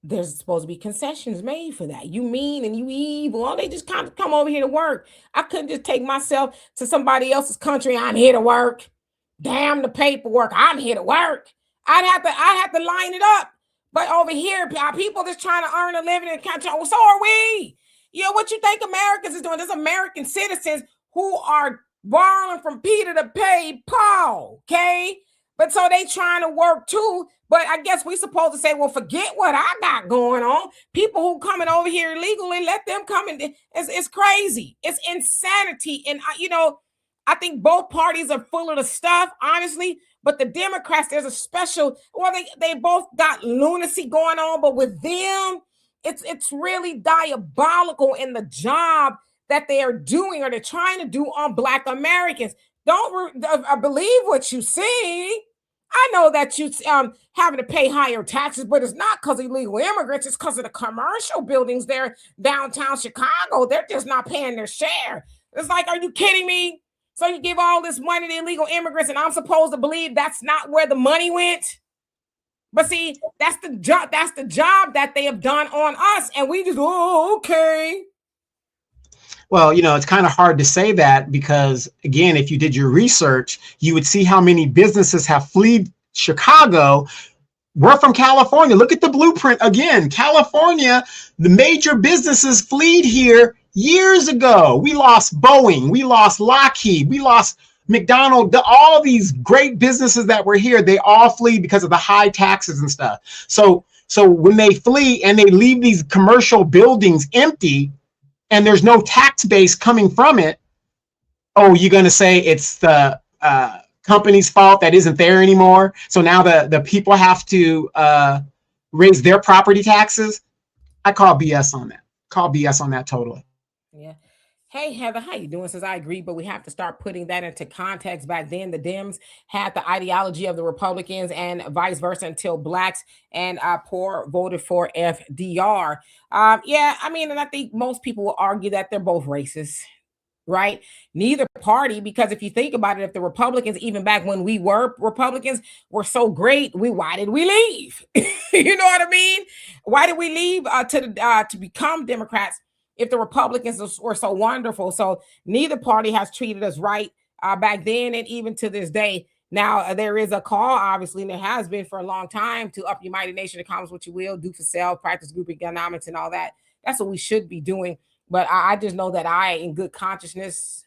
there's supposed to be concessions made for that. You mean and you evil. Oh, they just kind of come over here to work. I couldn't just take myself to somebody else's country. I'm here to work. Damn the paperwork. I'm here to work. I'd have to line it up. But over here, people just trying to earn a living in the country. Well, so are we. What you think Americans is doing? There's American citizens who are borrowing from Peter to pay Paul, okay? But so they trying to work too. But I guess we supposed to say, well, forget what I got going on. People who coming over here illegally, let them come in. It's crazy. It's insanity. And, I think both parties are full of the stuff, honestly. But the Democrats, there's a special, they both got lunacy going on. But with them, it's really diabolical in the job that they are doing or they're trying to do on Black Americans. Don't believe what you see. I know that you having to pay higher taxes, but it's not because of illegal immigrants. It's because of the commercial buildings there downtown Chicago. They're just not paying their share. It's like, are you kidding me? So you give all this money to illegal immigrants and I'm supposed to believe that's not where the money went? But see, that's the job that they have done on us. And we just, okay. Well, it's kind of hard to say that because, again, if you did your research, you would see how many businesses have fled Chicago. We're from California. Look at the blueprint again. California, the major businesses fled here years ago. We lost Boeing. We lost Lockheed. We lost McDonald's. All these great businesses that were here, they all flee because of the high taxes and stuff. So when they flee and they leave these commercial buildings empty, and there's no tax base coming from it, you're going to say it's the company's fault that isn't there anymore. So now the people have to raise their property taxes. I call BS on that. Call BS on that totally. Yeah. Hey, Heather, how you doing? Says I agree, but we have to start putting that into context. Back then, the Dems had the ideology of the Republicans and vice versa until blacks and poor voted for FDR. Yeah, I mean, and I think most people will argue that they're both racist, right? Neither party, because if you think about it, if the Republicans, even back when we were Republicans, were so great, why did we leave? You know what I mean? Why did we leave to become Democrats if the Republicans were so wonderful? So neither party has treated us right back then and even to this day. Now, there is a call, obviously, and there has been for a long time to up your mighty nation, accomplish what you will, do for self, practice group economics and all that. That's what we should be doing. But I just know that I, in good consciousness,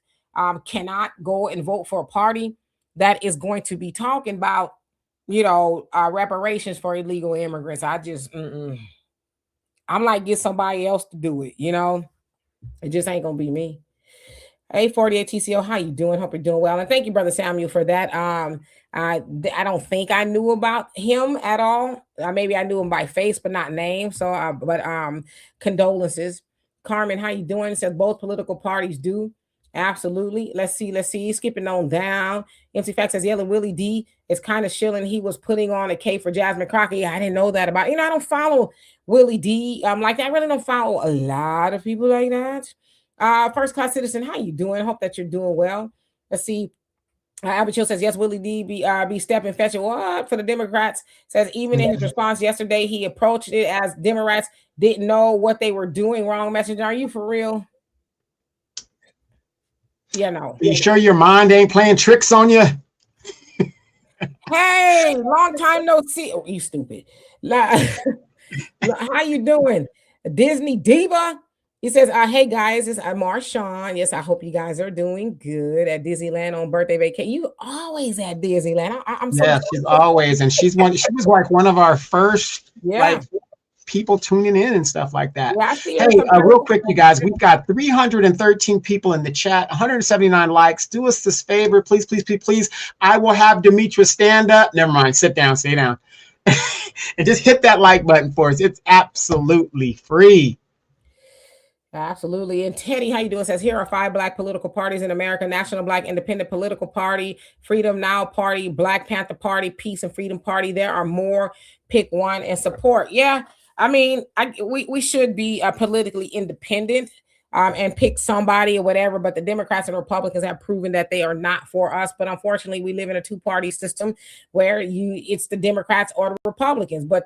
cannot go and vote for a party that is going to be talking about, reparations for illegal immigrants. I just, I'm like, get somebody else to do it. It just ain't gonna be me. Hey, 48 TCO, how you doing? Hope you're doing well. And thank you, Brother Samuel, for that. I don't think I knew about him at all. Maybe I knew him by face, but not name. So, condolences. Carmen, how you doing? It says both political parties do. Absolutely. Let's see. Skipping on down. MC Fact says Yellow Willie D is kind of shilling. He was putting on a cape for Jasmine Crockett. Yeah, I didn't know that about. I don't follow Willie D. Like that. I really don't follow a lot of people like that. First class citizen, how you doing? Hope that you're doing well. Let's see. Albert Chill says, yes, Willie D be stepping fetching. What for the Democrats? Says even in his response yesterday, he approached it as Democrats didn't know what they were doing wrong. Messenger, are you for real? Yeah, no. Are you sure your mind ain't playing tricks on you? Hey, long time no see. Oh, you stupid. How you doing? Disney Diva? He says, hey guys, it's Marshawn. Yes, I hope you guys are doing good at Disneyland on birthday vacation. You like at Disneyland. I'm so yeah, she's always, and she was like one of our first people tuning in and stuff like that. Yeah, hey, real quick, you guys, we've got 313 people in the chat, 179 likes. Do us this favor, please, please, please, please. I will have Demetra stand up. Never mind, sit down, stay down. And just hit that like button for us. It's absolutely free. Absolutely. And Teddy, how you doing? Says here are 5 black political parties in America: National Black Independent Political Party, Freedom Now Party, Black Panther Party, Peace and Freedom Party. There are more. Pick one and support. Yeah, I mean, we should be politically independent and pick somebody or whatever. But the Democrats and Republicans have proven that they are not for us. But unfortunately, we live in a 2-party system where it's the Democrats or the Republicans. But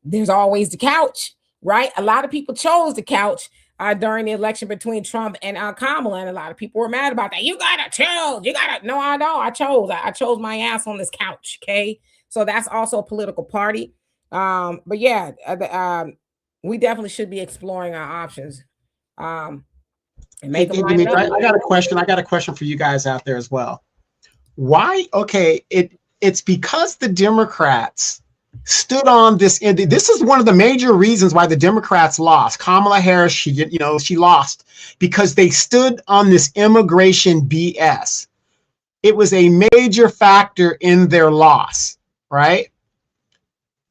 there's always the couch, right? A lot of people chose the couch during the election between Trump and Kamala, and a lot of people were mad about that. You gotta choose. No, I don't. I chose my ass on this couch. Okay, so that's also a political party. But yeah, we definitely should be exploring our options. And make them line up. I got a question. I got a question for you guys out there as well. Why? Okay, it's because the Democrats stood on this. This is one of the major reasons why the Democrats lost. Kamala Harris, she lost because they stood on this immigration BS. It was a major factor in their loss, right?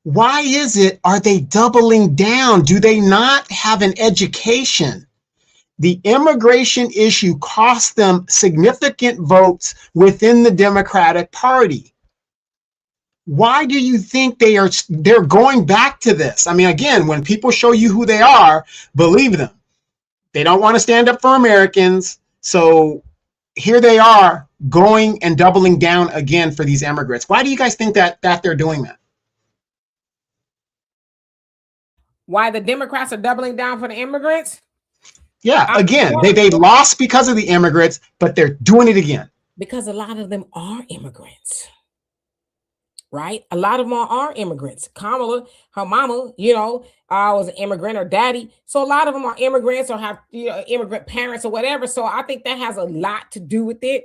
Why is it? Are they doubling down? Do they not have an education? The immigration issue cost them significant votes within the Democratic Party. Why do you think they're going back to this? I mean, again, when people show you who they are, believe them. They don't want to stand up for Americans. So here they are going and doubling down again for these immigrants. Why do you guys think that they're doing that? Why the Democrats are doubling down for the immigrants? Yeah, again, they lost because of the immigrants, but they're doing it again. Because a lot of them are immigrants. Right? A lot of them are immigrants. Kamala, her mama, was an immigrant, or daddy. So a lot of them are immigrants or have immigrant parents or whatever. So I think that has a lot to do with it.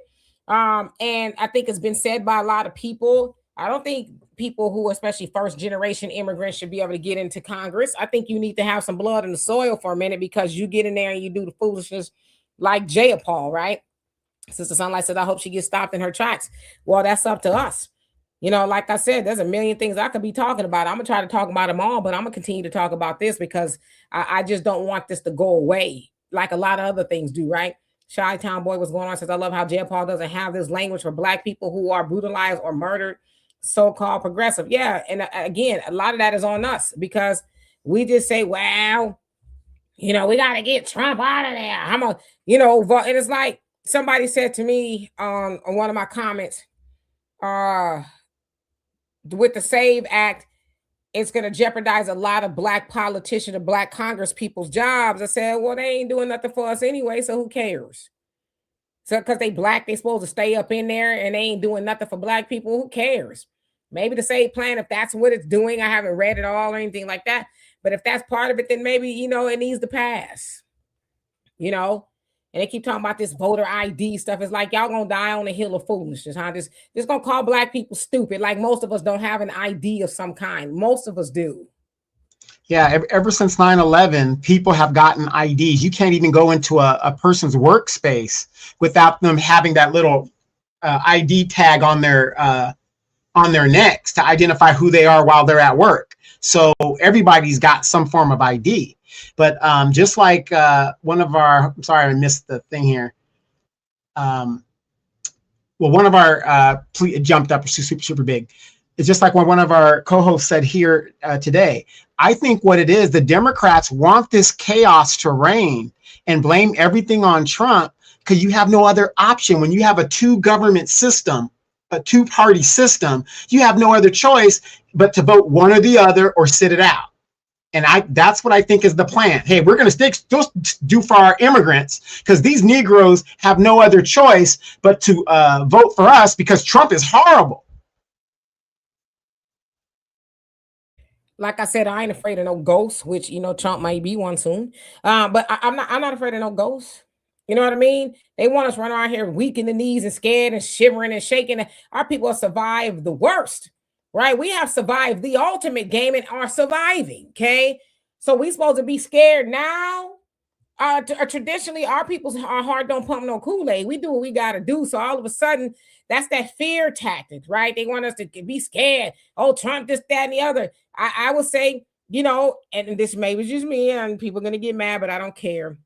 And I think it's been said by a lot of people. I don't think people who, especially first generation immigrants, should be able to get into Congress. I think you need to have some blood in the soil for a minute, because you get in there and you do the foolishness like Jayapal, right? Sister Sunlight says, I hope she gets stopped in her tracks. Well, that's up to us. You know, like I said, there's a million things I could be talking about. I'm gonna try to talk about them all, but I'm gonna continue to talk about this because I just don't want this to go away like a lot of other things do, right? Shy Town Boy was going on says, I love how J. Paul doesn't have this language for black people who are brutalized or murdered, so-called progressive. Yeah, and again, a lot of that is on us because we just say, well, you know, we gotta get Trump out of there. I'm a, you know, and it's like somebody said to me on one of my comments, with the SAVE Act, it's going to jeopardize a lot of black politicians and black Congress people's jobs. I said, well, they ain't doing nothing for us anyway, so who cares? So because they black, they supposed to stay up in there and they ain't doing nothing for black people. Who cares? Maybe the SAVE plan, if that's what it's doing, I haven't read it all or anything like that. But if that's part of it, then maybe, you know, it needs to pass. You know? And they keep talking about this voter ID stuff. It's like y'all gonna die on the hill of foolishness, huh? Just gonna call black people stupid. Like most of us don't have an ID of some kind. Most of us do. Yeah, ever since 9/11, people have gotten IDs. You can't even go into a person's workspace without them having that little ID tag on their necks to identify who they are while they're at work. So everybody's got some form of ID. But just like one of our, I'm sorry, I missed the thing here. Well, one of our jumped up super big. It's just like what one of our co-hosts said here today. I think what it is, the Democrats want this chaos to reign and blame everything on Trump because you have no other option. When you have a two-government system, a two-party system, you have no other choice but to vote one or the other or sit it out. And that's what I think is the plan. Hey, we're going to do for our immigrants because these Negroes have no other choice but to vote for us because Trump is horrible. Like I said, I ain't afraid of no ghosts, which, you know, Trump might be one soon. But I'm not afraid of no ghosts. You know what I mean? They want us running around here weak in the knees and scared and shivering and shaking. Our people have survived the worst, right? We have survived the ultimate game and are surviving, okay? So we supposed to be scared now? Traditionally, our heart don't pump no Kool-Aid. We do what we got to do. So all of a sudden, that's that fear tactic, right? They want us to be scared. Oh, Trump, this, that, and the other. I would say, you know, and this maybe just me, and people are going to get mad, but I don't care.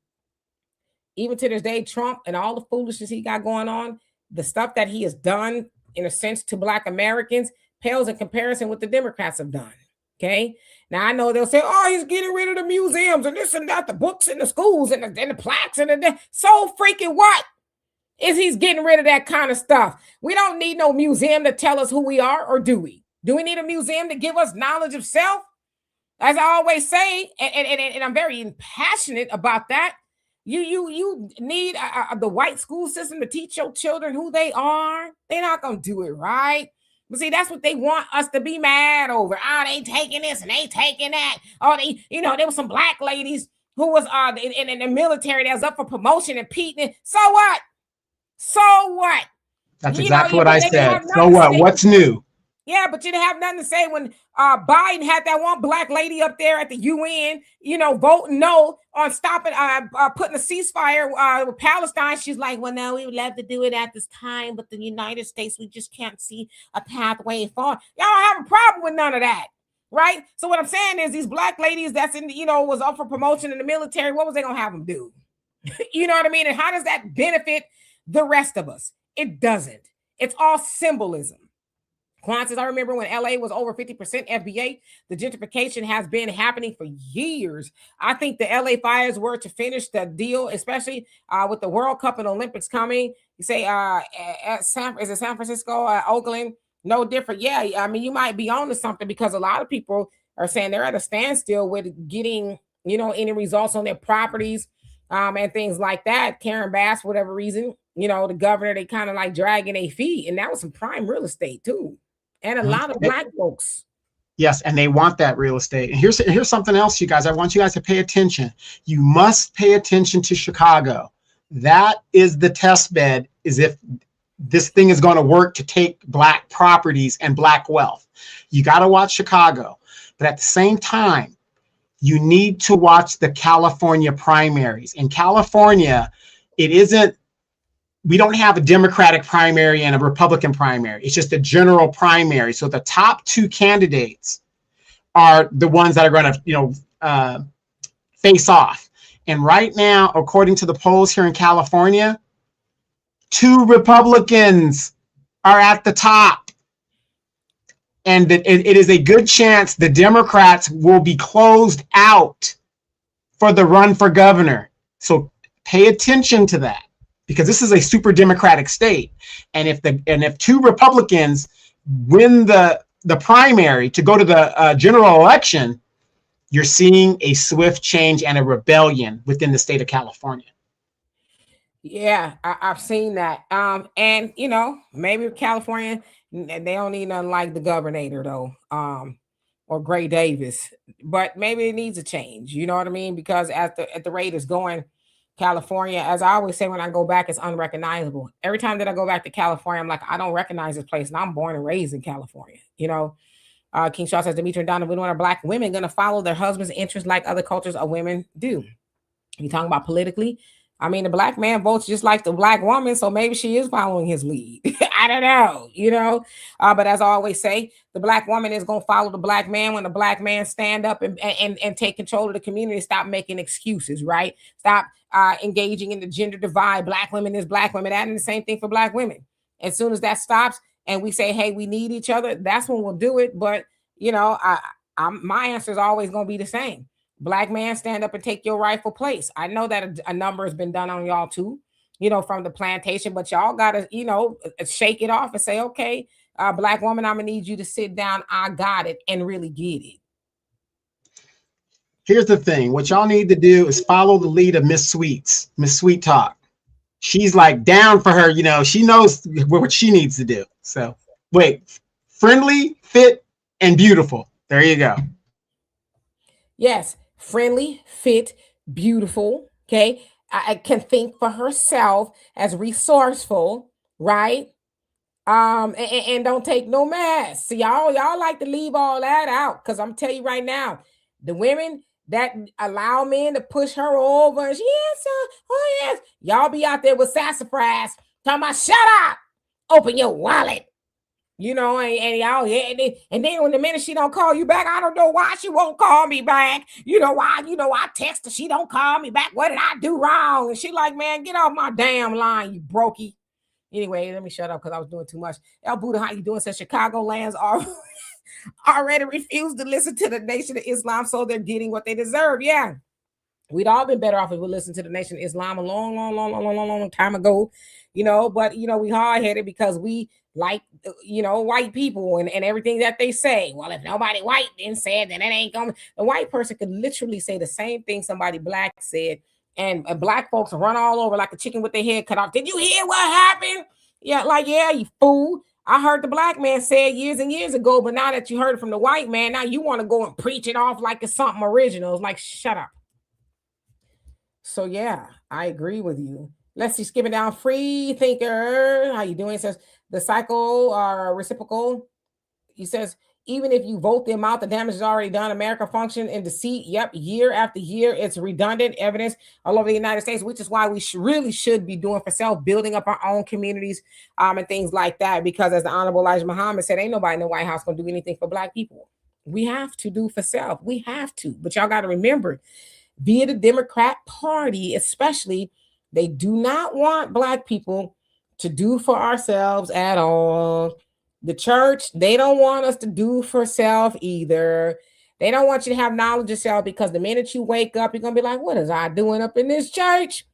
Even to this day, Trump and all the foolishness he got going on, the stuff that he has done, in a sense, to Black Americans, pales in comparison with the Democrats have done. Okay. Now I know they'll say, oh, he's getting rid of the museums and this and that, the books and the schools and the plaques and the so freaking what? Is he's getting rid of that kind of stuff? We don't need no museum to tell us who we are, or do we? Do we need a museum to give us knowledge of self? As I always say, and I'm very passionate about that. You need the white school system to teach your children who they are. They're not gonna do it right. But see, that's what they want us to be mad over. Oh, they taking this and they taking that. Oh, there was some Black ladies who was in the military that was up for promotion and Pete. So what? So what? That's exactly what I said. So what? What's new? Yeah, but you didn't have nothing to say when Biden had that one Black lady up there at the UN, voting no on stopping, putting a ceasefire with Palestine. She's like, well, no, we would love to do it at this time, but the United States, we just can't see a pathway forward. Y'all don't have a problem with none of that, right? So what I'm saying is these Black ladies that's in, was up for promotion in the military, what was they going to have them do? You know what I mean? And how does that benefit the rest of us? It doesn't. It's all symbolism. Quan says, I remember when LA was over 50% FBA, the gentrification has been happening for years. I think the LA fires were to finish the deal, especially with the World Cup and Olympics coming. You say, San Francisco, Oakland, no different. Yeah, I mean, you might be on to something because a lot of people are saying they're at a standstill with getting, any results on their properties and things like that. Karen Bass, for whatever reason, the governor, they kind of like dragging their feet. And that was some prime real estate too. And a lot of Black folks. Yes, and they want that real estate. And here's something else, you guys. I want you guys to pay attention. You must pay attention to Chicago. That is the test bed, is if this thing is going to work to take Black properties and Black wealth. You got to watch Chicago. But at the same time, you need to watch the California primaries. In California, it isn't we don't have a Democratic primary and a Republican primary. It's just a general primary. So the top two candidates are the ones that are going to, face off. And right now, according to the polls here in California, 2 Republicans are at the top. And it is a good chance the Democrats will be closed out for the run for governor. So pay attention to that, because this is a super Democratic state. And if 2 Republicans win the primary to go to the general election, you're seeing a swift change and a rebellion within the state of California. Yeah, I've seen that. And maybe California, they don't need nothing like the governor though, or Gray Davis, but maybe it needs a change. You know what I mean? Because at the rate it's going, California, as I always say when I go back, it's unrecognizable. Every time that I go back to California, I'm like, I don't recognize this place, and I'm born and raised in California. King Shaw says, Dimitri and Donovan, when are Black women going to follow their husband's interests like other cultures of women do? You talking about politically? I mean, the Black man votes just like the Black woman, so maybe she is following his lead. I don't know, but as I always say, the Black woman is going to follow the Black man when the Black man stand up and take control of the community. Stop making excuses, right? Stop engaging in the gender divide. Black women is Black women. That and the same thing for Black women. As soon as that stops and we say, hey, we need each other, that's when we'll do it. But, my answer is always going to be the same. Black man, stand up and take your rightful place. I know that a number has been done on y'all too, from the plantation, but y'all got to, shake it off and say, okay, Black woman, I'm going to need you to sit down. I got it, and really get it. Here's the thing. What y'all need to do is follow the lead of Miss Sweet Talk. She's like down for her, she knows what she needs to do. So wait, friendly, fit, and beautiful. There you go. Yes. Friendly, fit, beautiful. Okay. I can think for herself, as resourceful, right? And don't take no mess. See, y'all like to leave all that out. Cause I'm telling you right now, the women that allow men to push her over, and yes, y'all be out there with sassafras talking about, shut up, open your wallet. And y'all, and then when the minute she don't call you back, I don't know why she won't call me back. Why? I text her, she don't call me back. What did I do wrong? And she like, man, get off my damn line, you brokey. Anyway, let me shut up because I was doing too much. El Buddha, how you doing? Says Chicagoland's already refused to listen to the Nation of Islam, so they're getting what they deserve. Yeah. We'd all been better off if we listened to the Nation of Islam a long time ago, but, we hard-headed because we like, white people and everything that they say. Well, if nobody white then said, then it ain't coming. The white person could literally say the same thing somebody Black said, and Black folks run all over like a chicken with their head cut off. Did you hear what happened? Yeah, you fool. I heard the Black man say it years and years ago, but now that you heard it from the white man, now you want to go and preach it off like it's something original. It's like, shut up. So yeah, I agree with you. Let's see, skipping down. Free thinker, how you doing? It says the cycle or reciprocal. He says, even if you vote the amount, the damage is already done. America function in deceit. Yep, year after year, it's redundant evidence all over the United States, which is why we really should be doing for self, building up our own communities and things like that. Because as the Honorable Elijah Muhammad said, ain't nobody in the White House gonna do anything for Black people. We have to do for self. We have to. But y'all got to remember, via the Democrat Party, especially, they do not want Black people to do for ourselves at all. The church, they don't want us to do for self either. They don't want you to have knowledge of self, because the minute you wake up, you're going to be like, what is I doing up in this church?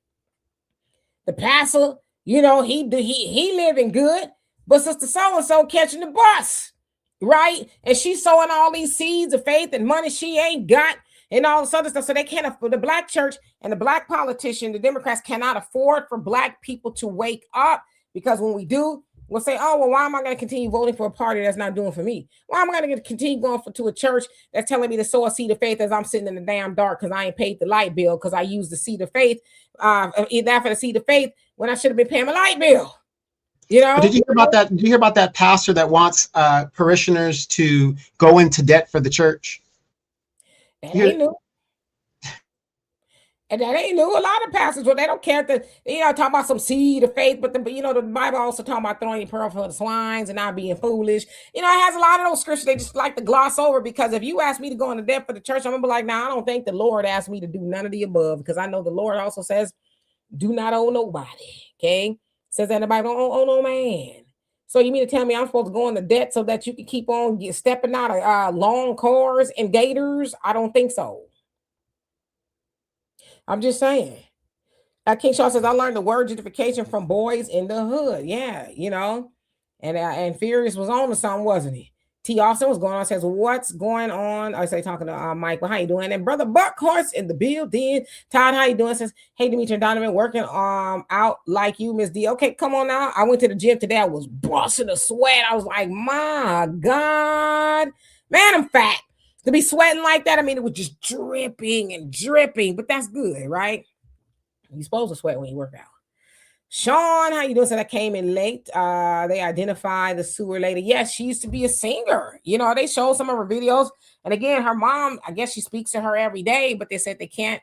The pastor, he living good, but Sister So-and-so catching the bus, right? And she's sowing all these seeds of faith and money she ain't got and all this other stuff. So they can't afford, the Black church and the Black politician, the Democrats cannot afford for Black people to wake up, because when we do, we'll say, oh, well, why am I going to continue voting for a party that's not doing for me? Why am I going to continue going to a church that's telling me to sow a seed of faith as I'm sitting in the damn dark because I ain't paid the light bill because I used the seed of faith, that for the seed of faith when I should have been paying my light bill? But did you hear about that? Did you hear about that pastor that wants parishioners to go into debt for the church? That ain't new. And that ain't new. A lot of pastors, well, they don't care to, talk about some seed of faith, but the Bible also talking about throwing your pearl for the swines and not being foolish. It has a lot of those scriptures they just like to gloss over, because if you ask me to go into debt for the church, I'm gonna be like, nah, I don't think the Lord asked me to do none of the above, because I know the Lord also says, do not owe nobody. Okay, says that in the Bible, don't owe no man. So you mean to tell me I'm supposed to go into debt so that you can keep on stepping out of long cars and gators? I don't think so. I'm just saying. King Shaw says, I learned the word justification from boys in the hood. Yeah, and Furious was on to something, wasn't he? T. Austin was going on, says, what's going on? I say, talking to Mike, well, how you doing? And Brother Buckhorse in the building. Todd, how you doing? Says, hey, Dimitri and Donovan, working out like you, Miss D. Okay, come on now. I went to the gym today. I was busting a sweat. I was like, my God, man, I'm fat. To be sweating like that, I mean, it was just dripping and dripping, but that's good, right? You're supposed to sweat when you work out. Sean, how you doing? Said I came in late. They identified the sewer lady. Yes, she used to be a singer. They showed some of her videos. And again, her mom, I guess she speaks to her every day, but they said they can't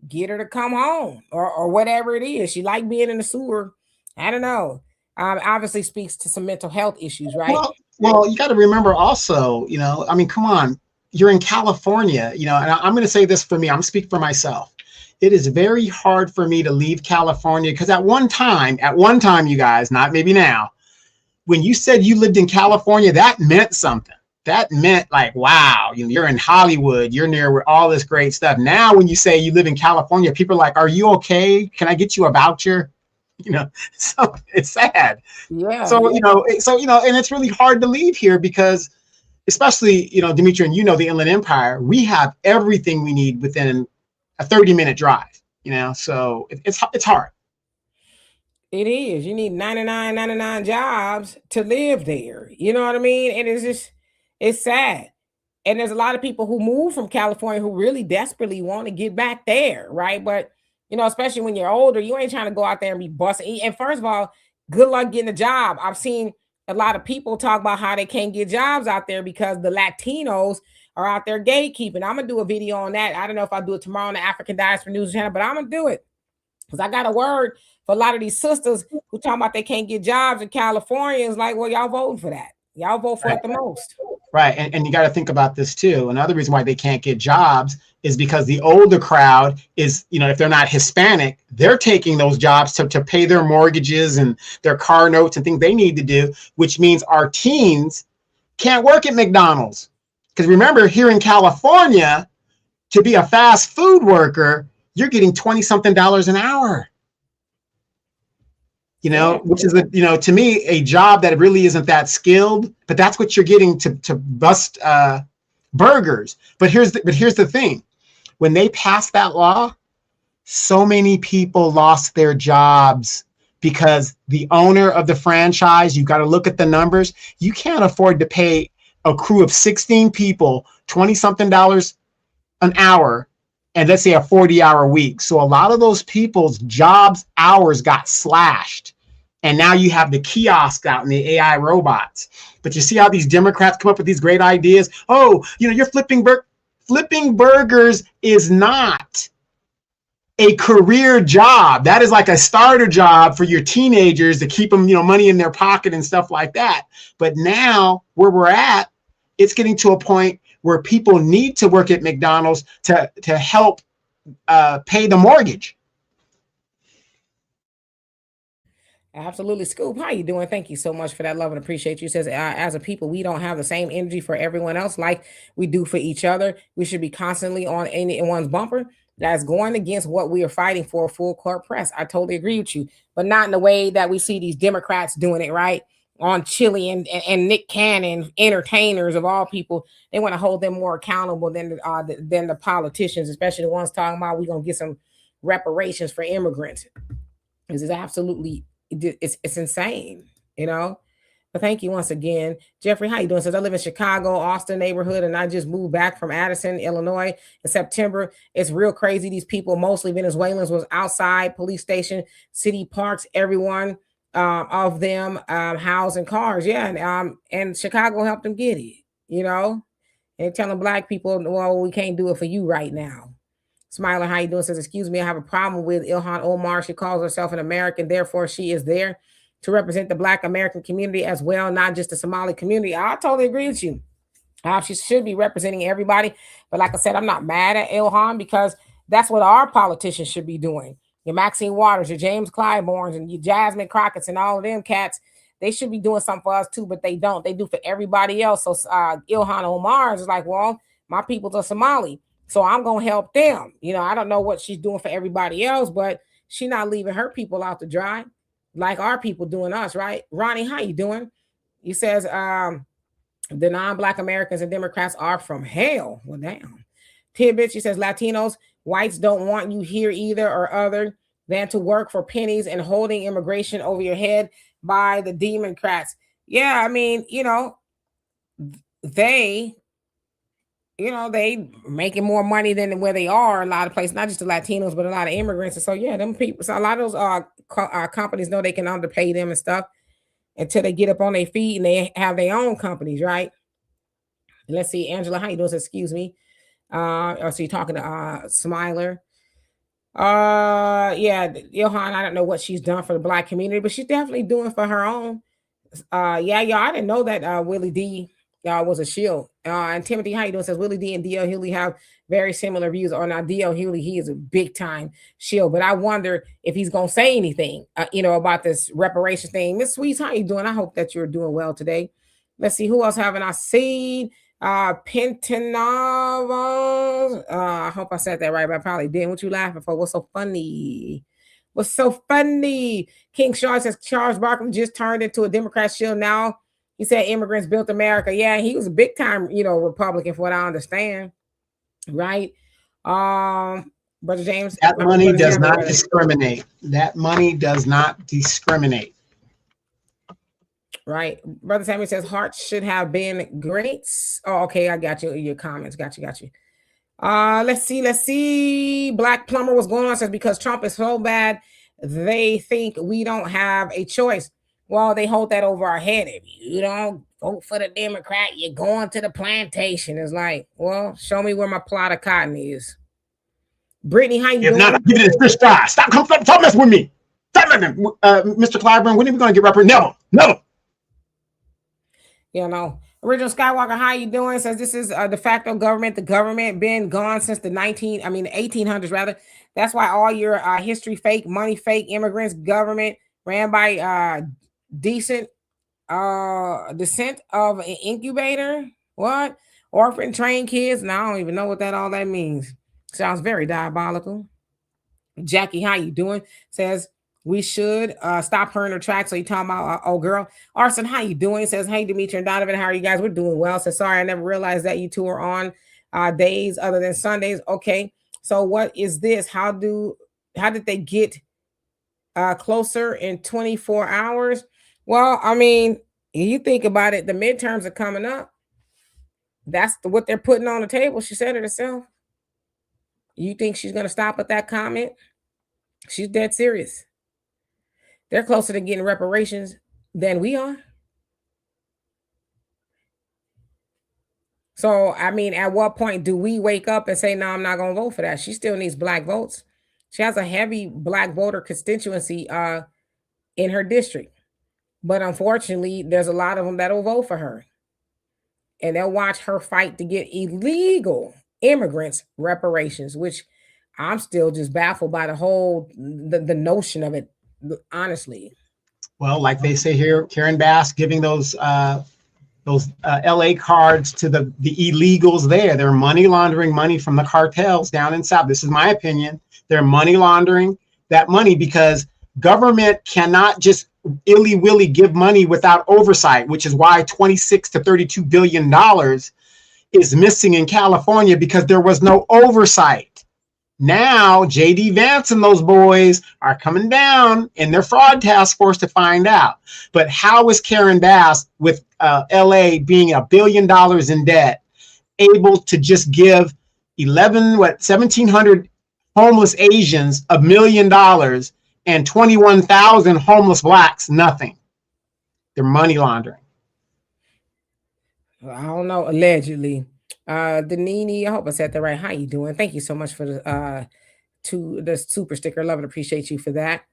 get her to come home or whatever it is. She liked being in the sewer. I don't know. Obviously speaks to some mental health issues, right? Well, you got to remember also, I mean, come on, you're in California, and I'm going to say this for me. I'm speaking for myself. It is very hard for me to leave California because at one time, you guys, not maybe now, when you said you lived in California, that meant something. That meant like, wow, you're in Hollywood, you're near all this great stuff. Now, when you say you live in California, people are like, are you okay? Can I get you a voucher? So it's sad. Yeah. So, and it's really hard to leave here because, especially, Dimitri, and the Inland Empire, we have everything we need within a 30-minute drive, so it's hard. It is. You need 99 jobs to live there. You know what I mean? And it's sad. And there's a lot of people who move from California who really desperately want to get back there, right? But, especially when you're older, you ain't trying to go out there and be busting. And first of all, good luck getting a job. I've seen a lot of people talk about how they can't get jobs out there because the Latinos are out there gatekeeping. I'm going to do a video on that. I don't know if I'll do it tomorrow on the African Diaspora News channel, but I'm going to do it because I got a word for a lot of these sisters who talking about they can't get jobs in California. It's like, well, y'all voting for that. Y'all vote for it the most. Right. And you got to think about this too. Another reason why they can't get jobs is because the older crowd is, if they're not Hispanic, they're taking those jobs to pay their mortgages and their car notes and things they need to do, which means our teens can't work at McDonald's. Because remember, here in California, to be a fast food worker, you're getting $20-something an hour. Which is, to me, a job that really isn't that skilled, but that's what you're getting to bust burgers. But here's the thing. When they passed that law, so many people lost their jobs because the owner of the franchise, you've got to look at the numbers. You can't afford to pay a crew of 16 people, $20-something an hour, and let's say a 40-hour week. So a lot of those people's jobs hours got slashed. And now you have the kiosks out and the AI robots. But you see how these Democrats come up with these great ideas? Oh, you're flipping burgers is not a career job. That is like a starter job for your teenagers to keep them, money in their pocket and stuff like that. But now where we're at, it's getting to a point where people need to work at McDonald's to help pay the mortgage. Absolutely. Scoop, how you doing? Thank you so much for that love and appreciate you. Says, as a people, we don't have the same energy for everyone else like we do for each other. We should be constantly on anyone's bumper. That's going against what we are fighting for, full court press. I totally agree with you, but not in the way that we see these Democrats doing it, right? On Chili and Nick Cannon, entertainers of all people. They want to hold them more accountable than the politicians, especially the ones talking about we're going to get some reparations for immigrants. This is absolutely... It's insane, But thank you once again. Jeffrey, how you doing? Says, I live in Chicago, Austin neighborhood, and I just moved back from Addison, Illinois in September. It's real crazy. These people, mostly Venezuelans, was outside police station, city parks, everyone of them housing cars. Yeah, and Chicago helped them get it, and telling black people, well, we can't do it for you right now. Smiler, how you doing? Says, excuse me, I have a problem with Ilhan Omar. She calls herself an American, therefore she is there to represent the Black American community as well, not just the Somali community. I totally agree with you. She should be representing everybody. But like I said, I'm not mad at Ilhan because that's what our politicians should be doing. Your Maxine Waters, your James Clyburns, and your Jasmine Crockett's and all of them cats, they should be doing something for us too, but they don't. They do for everybody else. So Ilhan Omar is like, well, my people's are Somali, so I'm going to help them. You know, I don't know what she's doing for everybody else, but she's not leaving her people out to dry like our people doing us, right? Ronnie, how you doing? He says, the non-Black Americans and Democrats are from hell. Well, damn. Tidbit, she says, Latinos, whites don't want you here either or other than to work for pennies and holding immigration over your head by the Democrats. Yeah, I mean, they making more money than where they are a lot of places, not just the Latinos, but a lot of immigrants. And so, yeah, them people, so a lot of those companies know they can underpay them and stuff until they get up on their feet and they have their own companies, right? Let's see, Angela, how you doing? Excuse me. So you're talking to Smiler. Yeah, Ilhan, I don't know what she's done for the Black community, but she's definitely doing for her own. Yeah, I didn't know that Willie D was a shield. And Timothy, how you doing? Says Willie D and D.L. Hughley have very similar views. Or now D.L. Hughley, he is a big time shield, but I wonder if he's gonna say anything, about this reparations thing. Miss Sweets, how you doing? I hope that you're doing well today. Let's see who else haven't I seen. Pentanava. I hope I said that right, but I probably didn't. What you laughing for? What's so funny? What's so funny? King Shaw says Charles Barkley just turned into a Democrat shield now. He said immigrants built America. Yeah, he was a big time, Republican, from what I understand. Right? Brother James. That money does not discriminate. That money does not discriminate. Right. Brother Sammy says hearts should have been great. Oh, okay. I got you. Your comments. Got you. Let's see. Black Plumber, what's going on? Says because Trump is so bad, they think we don't have a choice. Well, they hold that over our head. If you don't vote for the Democrat, you're going to the plantation. It's like, well, show me where my plot of cotton is. Brittany, how you doing? If not, I'm giving it a fish fry. Stop messing with me. Stop messing. Mr. Clyburn, when are we going to get represented? Never. Original Skywalker, how you doing? Says this is de facto government. The government been gone since the 1800s rather. That's why all your history fake, money fake, immigrants, government ran by descent of an incubator. What? Orphan trained kids. Now I don't even know what all that means. Sounds very diabolical. Jackie, how you doing? Says we should stop her in her tracks. So you talking about old girl. Arson, how you doing? Says, hey, Dimitri and Donovan, how are you guys? We're doing well. Says, sorry, I never realized that you two are on days other than Sundays. Okay, so what is this? How did they get closer in 24 hours? Well, I mean, you think about it, the midterms are coming up. That's what they're putting on the table. She said it herself. You think she's going to stop at that comment? She's dead serious. They're closer to getting reparations than we are. So, I mean, at what point do we wake up and say, no, I'm not going to vote for that? She still needs Black votes. She has a heavy Black voter constituency in her district. But unfortunately, there's a lot of them that will vote for her. And they'll watch her fight to get illegal immigrants reparations, which I'm still just baffled by the whole, the notion of it, honestly. Well, like they say here, Karen Bass giving those LA cards to the illegals there. They're money laundering money from the cartels down in South. This is my opinion. They're money laundering that money because government cannot just illy-willy give money without oversight, which is why $26 to $32 billion is missing in California because there was no oversight. Now, J.D. Vance and those boys are coming down in their fraud task force to find out. But how is Karen Bass, with L.A. being $1 billion in debt, able to just give 1,700 homeless Asians $1 million and 21,000 homeless Blacks nothing? They're money laundering. I don't know, allegedly. Danini, I hope I said that right. How you doing? Thank you so much for the super sticker. Love and appreciate you for that.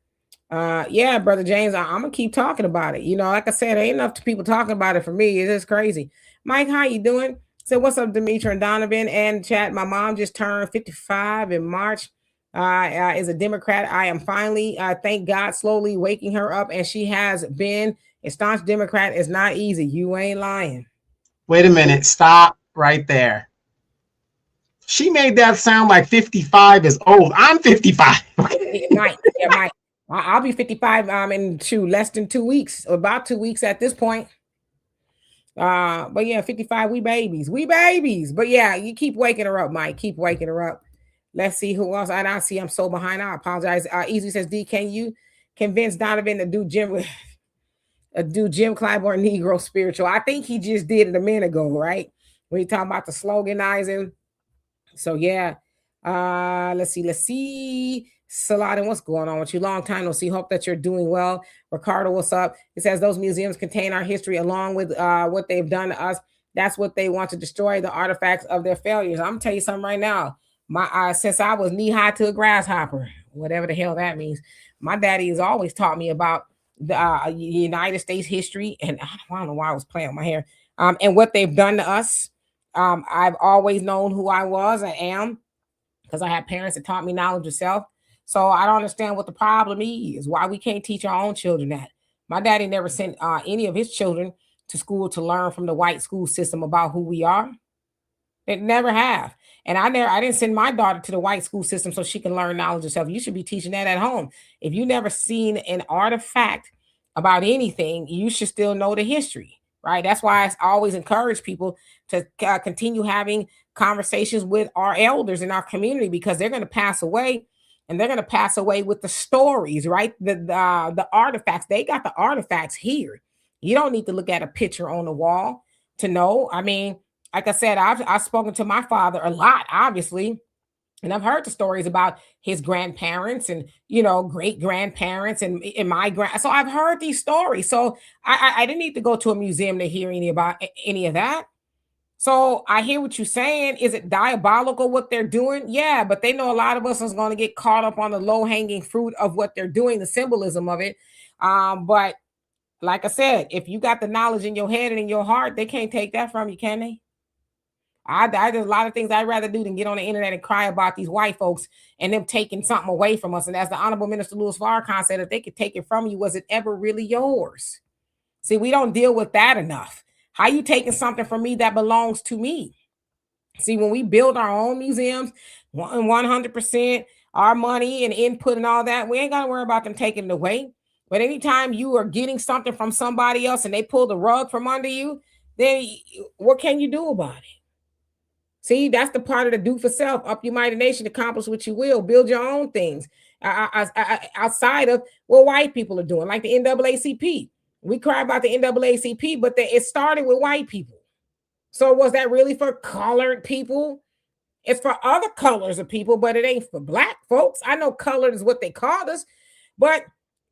Yeah, brother James, I'm gonna keep talking about it. You know, like I said, ain't enough people talking about it for me. It's just crazy. Mike, how you doing? So what's up, Demetra and Donovan and chat? My mom just turned 55 in March. Is a Democrat. I am finally, thank God, slowly waking her up, and she has been a staunch Democrat. It's not easy. You ain't lying. Wait a minute. Stop right there. She made that sound like 55 is old. I'm 55. Mike, yeah, Mike. I'll be 55 in less than 2 weeks, about 2 weeks at this point. But yeah, 55, we babies. But yeah, you keep waking her up, Mike. Keep waking her up. Let's see who else. I see I'm so behind. I apologize. Easy says, D, can you convince Donovan to do Jim Clyburn Negro spiritual? I think he just did it a minute ago, right? When he talking about the sloganizing. So yeah. Let's see. Saladin, what's going on with you? Long time no see. Hope that you're doing well. Ricardo, what's up? It says those museums contain our history along with what they've done to us. That's what they want to destroy, the artifacts of their failures. I'm gonna tell you something right now. My since I was knee high to a grasshopper, whatever the hell that means, my daddy has always taught me about the United States history, and I don't know why I was playing with my hair. And what they've done to us. I've always known who I was and am because I had parents that taught me knowledge of self. So I don't understand what the problem is, why we can't teach our own children that. My daddy never sent any of his children to school to learn from the white school system about who we are. It never have. And I didn't send my daughter to the white school system so she can learn knowledge of self. You should be teaching that at home. If you never seen an artifact about anything, you should still know the history, right? That's why I always encourage people to continue having conversations with our elders in our community, because they're going to pass away, and they're going to pass away with the stories, right? The artifacts. They got the artifacts here. You don't need to look at a picture on the wall to know. I mean, like I said, I've spoken to my father a lot, obviously, and I've heard the stories about his grandparents and great grandparents and my grand. So I've heard these stories. So I didn't need to go to a museum to hear any of that. So I hear what you're saying. Is it diabolical what they're doing? Yeah, but they know a lot of us is going to get caught up on the low hanging fruit of what they're doing, the symbolism of it. But like I said, if you got the knowledge in your head and in your heart, they can't take that from you, can they? There's a lot of things I'd rather do than get on the internet and cry about these white folks and them taking something away from us. And as the Honorable Minister Louis Farrakhan said, if they could take it from you, was it ever really yours? See, we don't deal with that enough. How you taking something from me that belongs to me? See, when we build our own museums, 100% our money and input and all that, we ain't got to worry about them taking it away. But anytime you are getting something from somebody else and they pull the rug from under you, then what can you do about it? See, that's the part of the do for self, up your imagination, accomplish what you will, build your own things outside of what white people are doing, like the NAACP. We cry about the NAACP, but it started with white people. So was that really for colored people? It's for other colors of people, but it ain't for black folks. I know colored is what they called us, but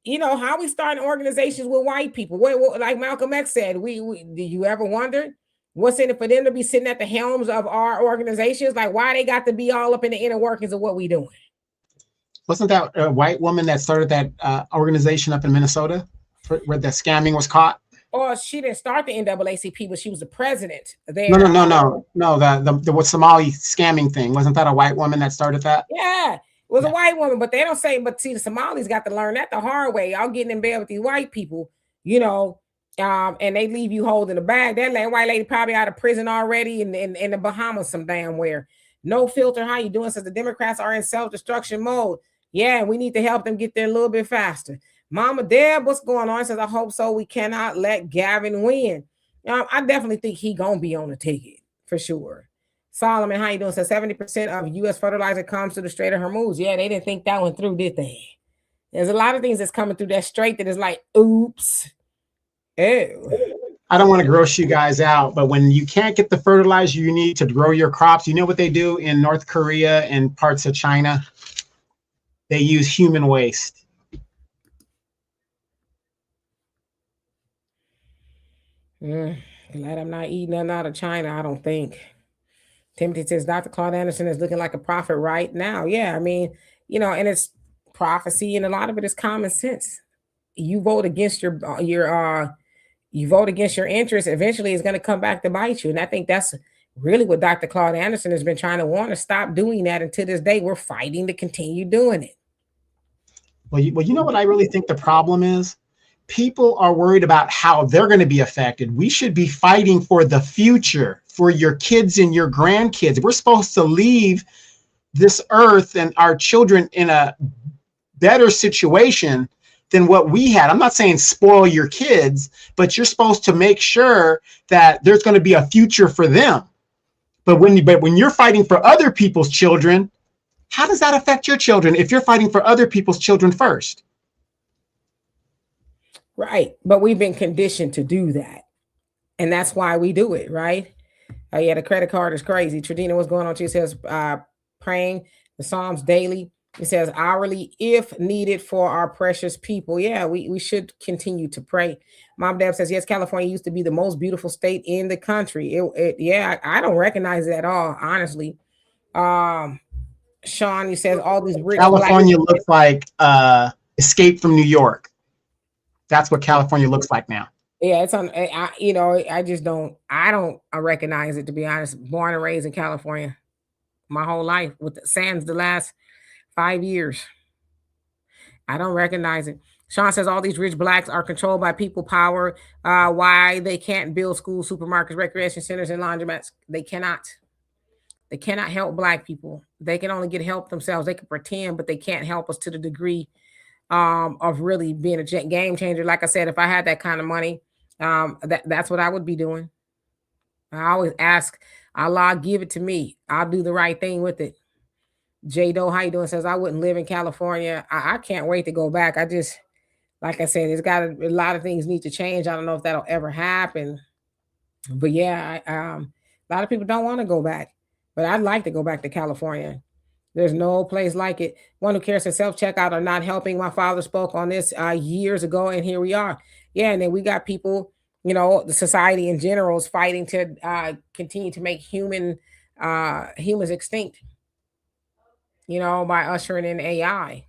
how we starting organizations with white people? What like Malcolm X said, we do you ever wonder what's in it for them to be sitting at the helms of our organizations? Like, why they got to be all up in the inner workings of what we doing? Wasn't that a white woman that started that organization up in Minnesota where the scamming was caught? Or she didn't start the NAACP, but she was the president there. No. The Somali scamming thing. Wasn't that a white woman that started that? Yeah, it was a white woman, but they don't say. But see, the Somalis got to learn that the hard way. Y'all getting in bed with these white people, and they leave you holding the bag. That white lady probably out of prison already in the Bahamas some damn where. No filter. How you doing? Says the Democrats are in self-destruction mode. Yeah, we need to help them get there a little bit faster. Mama Deb, what's going on? Says, I hope so. We cannot let Gavin win. I definitely think he gonna be on the ticket for sure. Solomon, how you doing? Says 70% of U.S. fertilizer comes to the Strait of Hormuz. Yeah, they didn't think that one through, did they? There's a lot of things that's coming through that strait that is like, oops. Ew. I don't want to gross you guys out, but when you can't get the fertilizer you need to grow your crops, you know what they do in North Korea and parts of China? They use human waste. Glad I'm not eating nothing out of China, I don't think. Timothy says Dr. Claude Anderson is looking like a prophet right now. Yeah, I mean, and it's prophecy, and a lot of it is common sense. You vote against you vote against your interests, eventually it's going to come back to bite you. And I think that's really what Dr. Claude Anderson has been trying to warn us, stop doing that. And to this day, we're fighting to continue doing it. Well, you know what I really think the problem is? People are worried about how they're going to be affected. We should be fighting for the future, for your kids and your grandkids. We're supposed to leave this earth and our children in a better situation than what we had. I'm not saying spoil your kids, but you're supposed to make sure that there's going to be a future for them. But when you're fighting for other people's children, how does that affect your children if you're fighting for other people's children first? Right. But we've been conditioned to do that. And that's why we do it, right? Yeah, the credit card is crazy. Tradina, what's going on? She says, praying the Psalms daily. It says hourly, if needed for our precious people. Yeah, we should continue to pray. Mom Deb says, yes, California used to be the most beautiful state in the country. I don't recognize it at all, honestly. Sean, he says all these rich California looks like Escape from New York. That's what California looks like now. Yeah, it's on. I don't recognize it, to be honest. Born and raised in California my whole life, with the sans the last 5 years. I don't recognize it. Sean says all these rich blacks are controlled by people power. Why they can't build schools, supermarkets, recreation centers, and laundromats? They cannot. They cannot help black people. They can only get help themselves. They can pretend, but they can't help us to the degree of really being a game changer. Like I said, if I had that kind of money, that's what I would be doing. I always ask Allah, give it to me. I'll do the right thing with it. J Doe, how you doing? Says I wouldn't live in California. I can't wait to go back. Like I said, it's got a lot of things need to change. I don't know if that'll ever happen, but yeah, a lot of people don't want to go back, but I'd like to go back to California. There's no place like it. One Who Cares says self-checkout are not helping. My father spoke on this years ago, and here we are. Yeah, and then we got people, the society in general is fighting to continue to make humans extinct, by ushering in AI.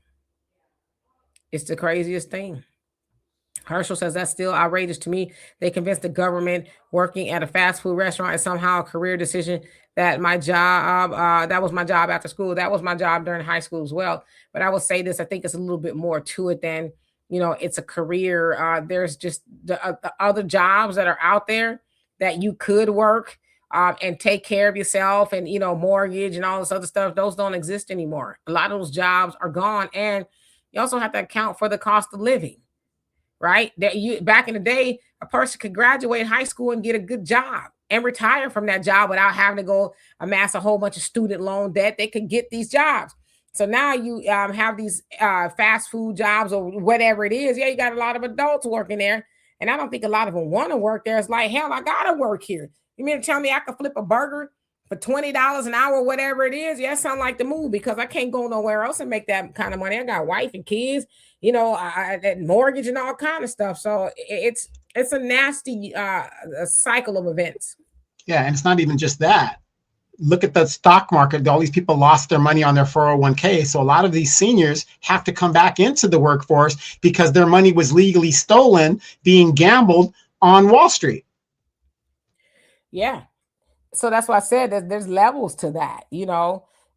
It's the craziest thing. Herschel says that's still outrageous to me. They convinced the government working at a fast food restaurant is somehow a career decision. That was my job after school. That was my job during high school as well. But I will say this, I think it's a little bit more to it than, it's a career. There's just the other jobs that are out there that you could work and take care of yourself and, mortgage and all this other stuff. Those don't exist anymore. A lot of those jobs are gone. And you also have to account for the cost of living. Right? Back in the day, a person could graduate high school and get a good job and retire from that job without having to go amass a whole bunch of student loan debt. They could get these jobs. So now you have these fast food jobs or whatever it is. Yeah, you got a lot of adults working there. And I don't think a lot of them want to work there. It's like, hell, I got to work here. You mean to tell me I could flip a burger for $20 an hour, whatever it is? Yeah, it sounds like the move because I can't go nowhere else and make that kind of money. I got a wife and kids. That mortgage and all kind of stuff. So it's a nasty a cycle of events. Yeah, and it's not even just that. Look at the stock market. All these people lost their money on their 401k. So a lot of these seniors have to come back into the workforce because their money was legally stolen, being gambled on Wall Street. Yeah. So that's why I said that there's levels to that,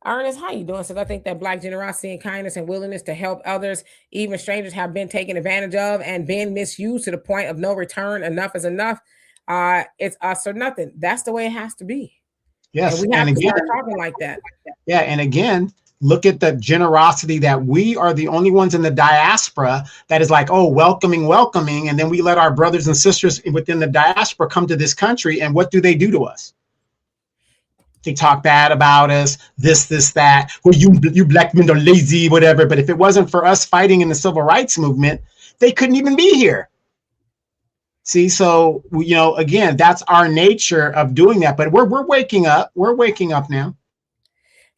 Ernest, how you doing? Says I think that Black generosity and kindness and willingness to help others, even strangers, have been taken advantage of and been misused to the point of no return. Enough is enough. It's us or nothing. That's the way it has to be. Yes, and we have to start talking like that. Yeah, and again, look at the generosity that we are the only ones in the diaspora that is like, oh, welcoming, and then we let our brothers and sisters within the diaspora come to this country, and what do they do to us? They talk bad about us, this, that. Well, you black men are lazy, whatever. But if it wasn't for us fighting in the civil rights movement, they couldn't even be here. See, so, again, that's our nature of doing that. But we're waking up. We're waking up now.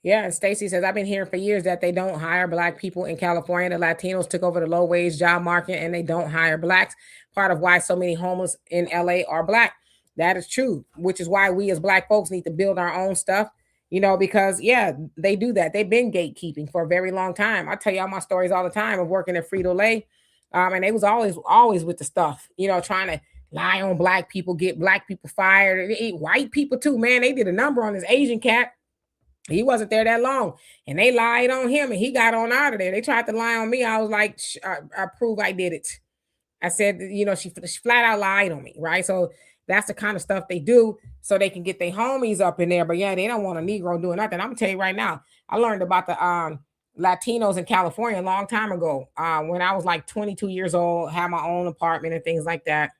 Yeah, and Stacy says, I've been hearing for years that they don't hire Black people in California. The Latinos took over the low-wage job market, and they don't hire Blacks. Part of why so many homeless in LA are Black. That is true, which is why we as Black folks need to build our own stuff because yeah, they do that. They've been gatekeeping for a very long time. I tell y'all my stories all the time of working at Frito-Lay. And they was always with the stuff, trying to lie on black people, get black people fired, and eat white people too. Man, they did a number on this Asian cat. He wasn't there that long, and they lied on him, and he got on out of there. They tried to lie on me. I was like, I prove I did it. I said, she flat out lied on me, right? So that's the kind of stuff they do so they can get their homies up in there. But yeah, they don't want a Negro doing nothing. I'm gonna tell you right now, I learned about the Latinos in California a long time ago. When I was like 22 years old, had my own apartment and things like that.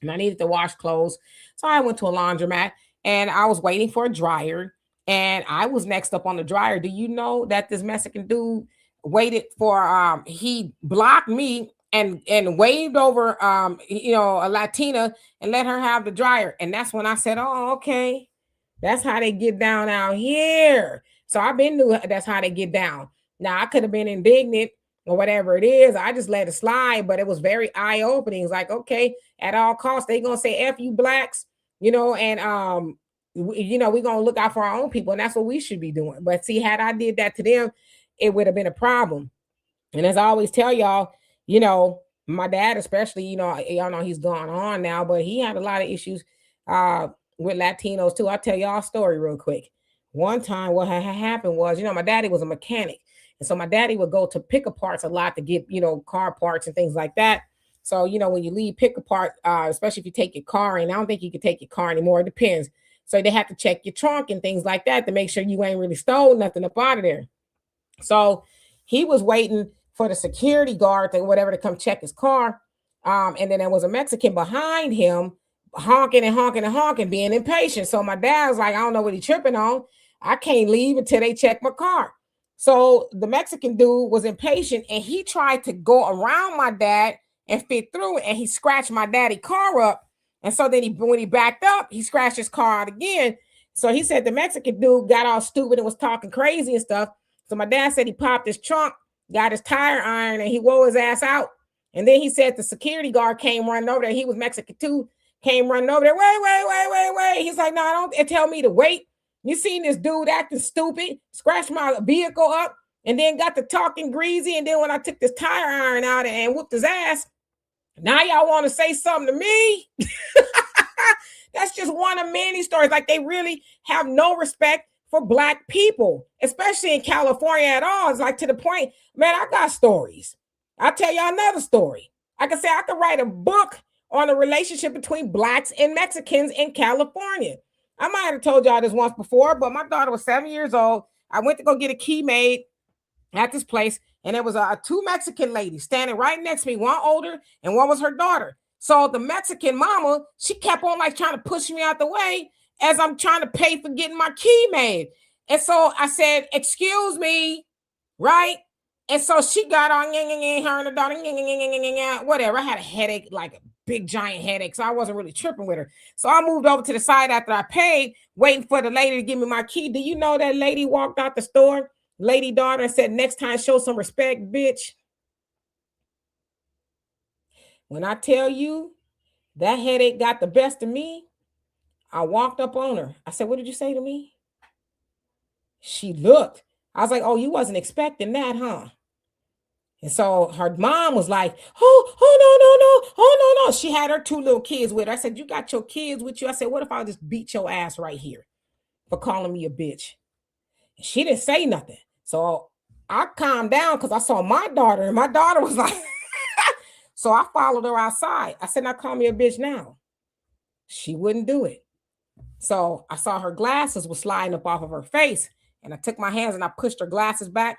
And I needed to wash clothes. So I went to a laundromat and I was waiting for a dryer. And I was next up on the dryer. Do you know that this Mexican dude waited for he blocked me and waved over a Latina and let her have the dryer. And that's when I said, oh, okay. That's how they get down out here. So I've been knew that's how they get down. Now I could have been indignant or whatever it is. I just let it slide, but it was very eye-opening. It's like, okay, at all costs, they gonna say F you blacks, and we're gonna look out for our own people, and that's what we should be doing. But see, had I did that to them, it would have been a problem. And as I always tell y'all, my dad especially, y'all know he's gone on now, but he had a lot of issues with Latinos too. I'll tell y'all a story real quick. One time what had happened was, my daddy was a mechanic, and so my daddy would go to pick parts a lot to get car parts and things like that. So when you leave pick apart, especially if you take your car, and I don't think you can take your car anymore, it depends. So they have to check your trunk and things like that to make sure you ain't really stole nothing up out of there. So he was waiting for the security guard or whatever to come check his car. And then there was a Mexican behind him honking and honking and honking, being impatient. So my dad was like, I don't know what he's tripping on. I can't leave until they check my car. So the Mexican dude was impatient and he tried to go around my dad and fit through it. And he scratched my daddy car up. And so then when he backed up, he scratched his car out again. So he said the Mexican dude got all stupid and was talking crazy and stuff. So my dad said he popped his trunk, got his tire iron, and he wore his ass out. And then he said the security guard came running over there. He was Mexican too, came running over there. Wait. He's like, no, don't tell me to wait. You seen this dude acting stupid, scratched my vehicle up, and then got to talking greasy. And then when I took this tire iron out and whooped his ass, now y'all want to say something to me? That's just one of many stories. Like, they really have no respect for black people, especially in California at all. It's like, to the point, man, I got stories. I'll tell y'all another story. I could say I could write a book on the relationship between blacks and Mexicans in California. I might have told y'all this once before, but my daughter was 7 years old. I went to go get a key made at this place, and there was two Mexican ladies standing right next to me, one older and one was her daughter. So the Mexican mama, she kept on like trying to push me out the way as I'm trying to pay for getting my key made. And so I said, excuse me, right? And so she got on, her and the daughter, whatever. I had a headache, like a big giant headache, so I wasn't really tripping with her. So I moved over to the side after I paid, waiting for the lady to give me my key. Do you know that lady walked out the store, lady daughter, and said, next time, show some respect, bitch? When I tell you that headache got the best of me, I walked up on her. I said, what did you say to me? She looked. I was like, oh, you wasn't expecting that, huh? And so her mom was like, oh, no. She had her two little kids with her. I said, you got your kids with you? I said, what if I just beat your ass right here for calling me a bitch? And she didn't say nothing. So I calmed down because I saw my daughter, and my daughter was like, so I followed her outside. I said, now call me a bitch now. She wouldn't do it. So I saw her glasses was sliding up off of her face, and I took my hands and I pushed her glasses back.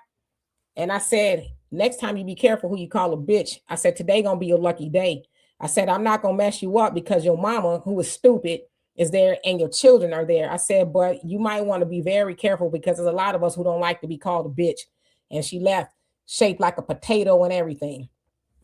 And I said, next time you be careful who you call a bitch. I said, today gonna be your lucky day. I said, I'm not gonna mess you up because your mama, who is stupid, is there and your children are there. I said, but you might want to be very careful because there's a lot of us who don't like to be called a bitch. And she left, shaped like a potato and everything.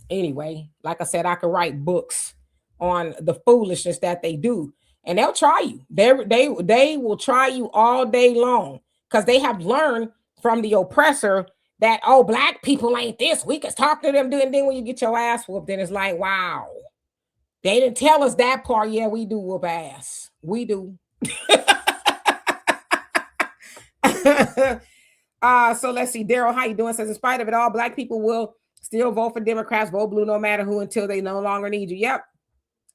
Anyway, like I said, I could write books on the foolishness that they do. And they'll try you. They will try you all day long because they have learned from the oppressor that, oh, black people ain't this. We can talk to them. And then when you get your ass whooped, then it's like, wow. They didn't tell us that part. Yeah, we do whoop ass. We do. So let's see. Daryl, how you doing? Says, in spite of it all, Black people will still vote for Democrats, vote blue no matter who, until they no longer need you. Yep.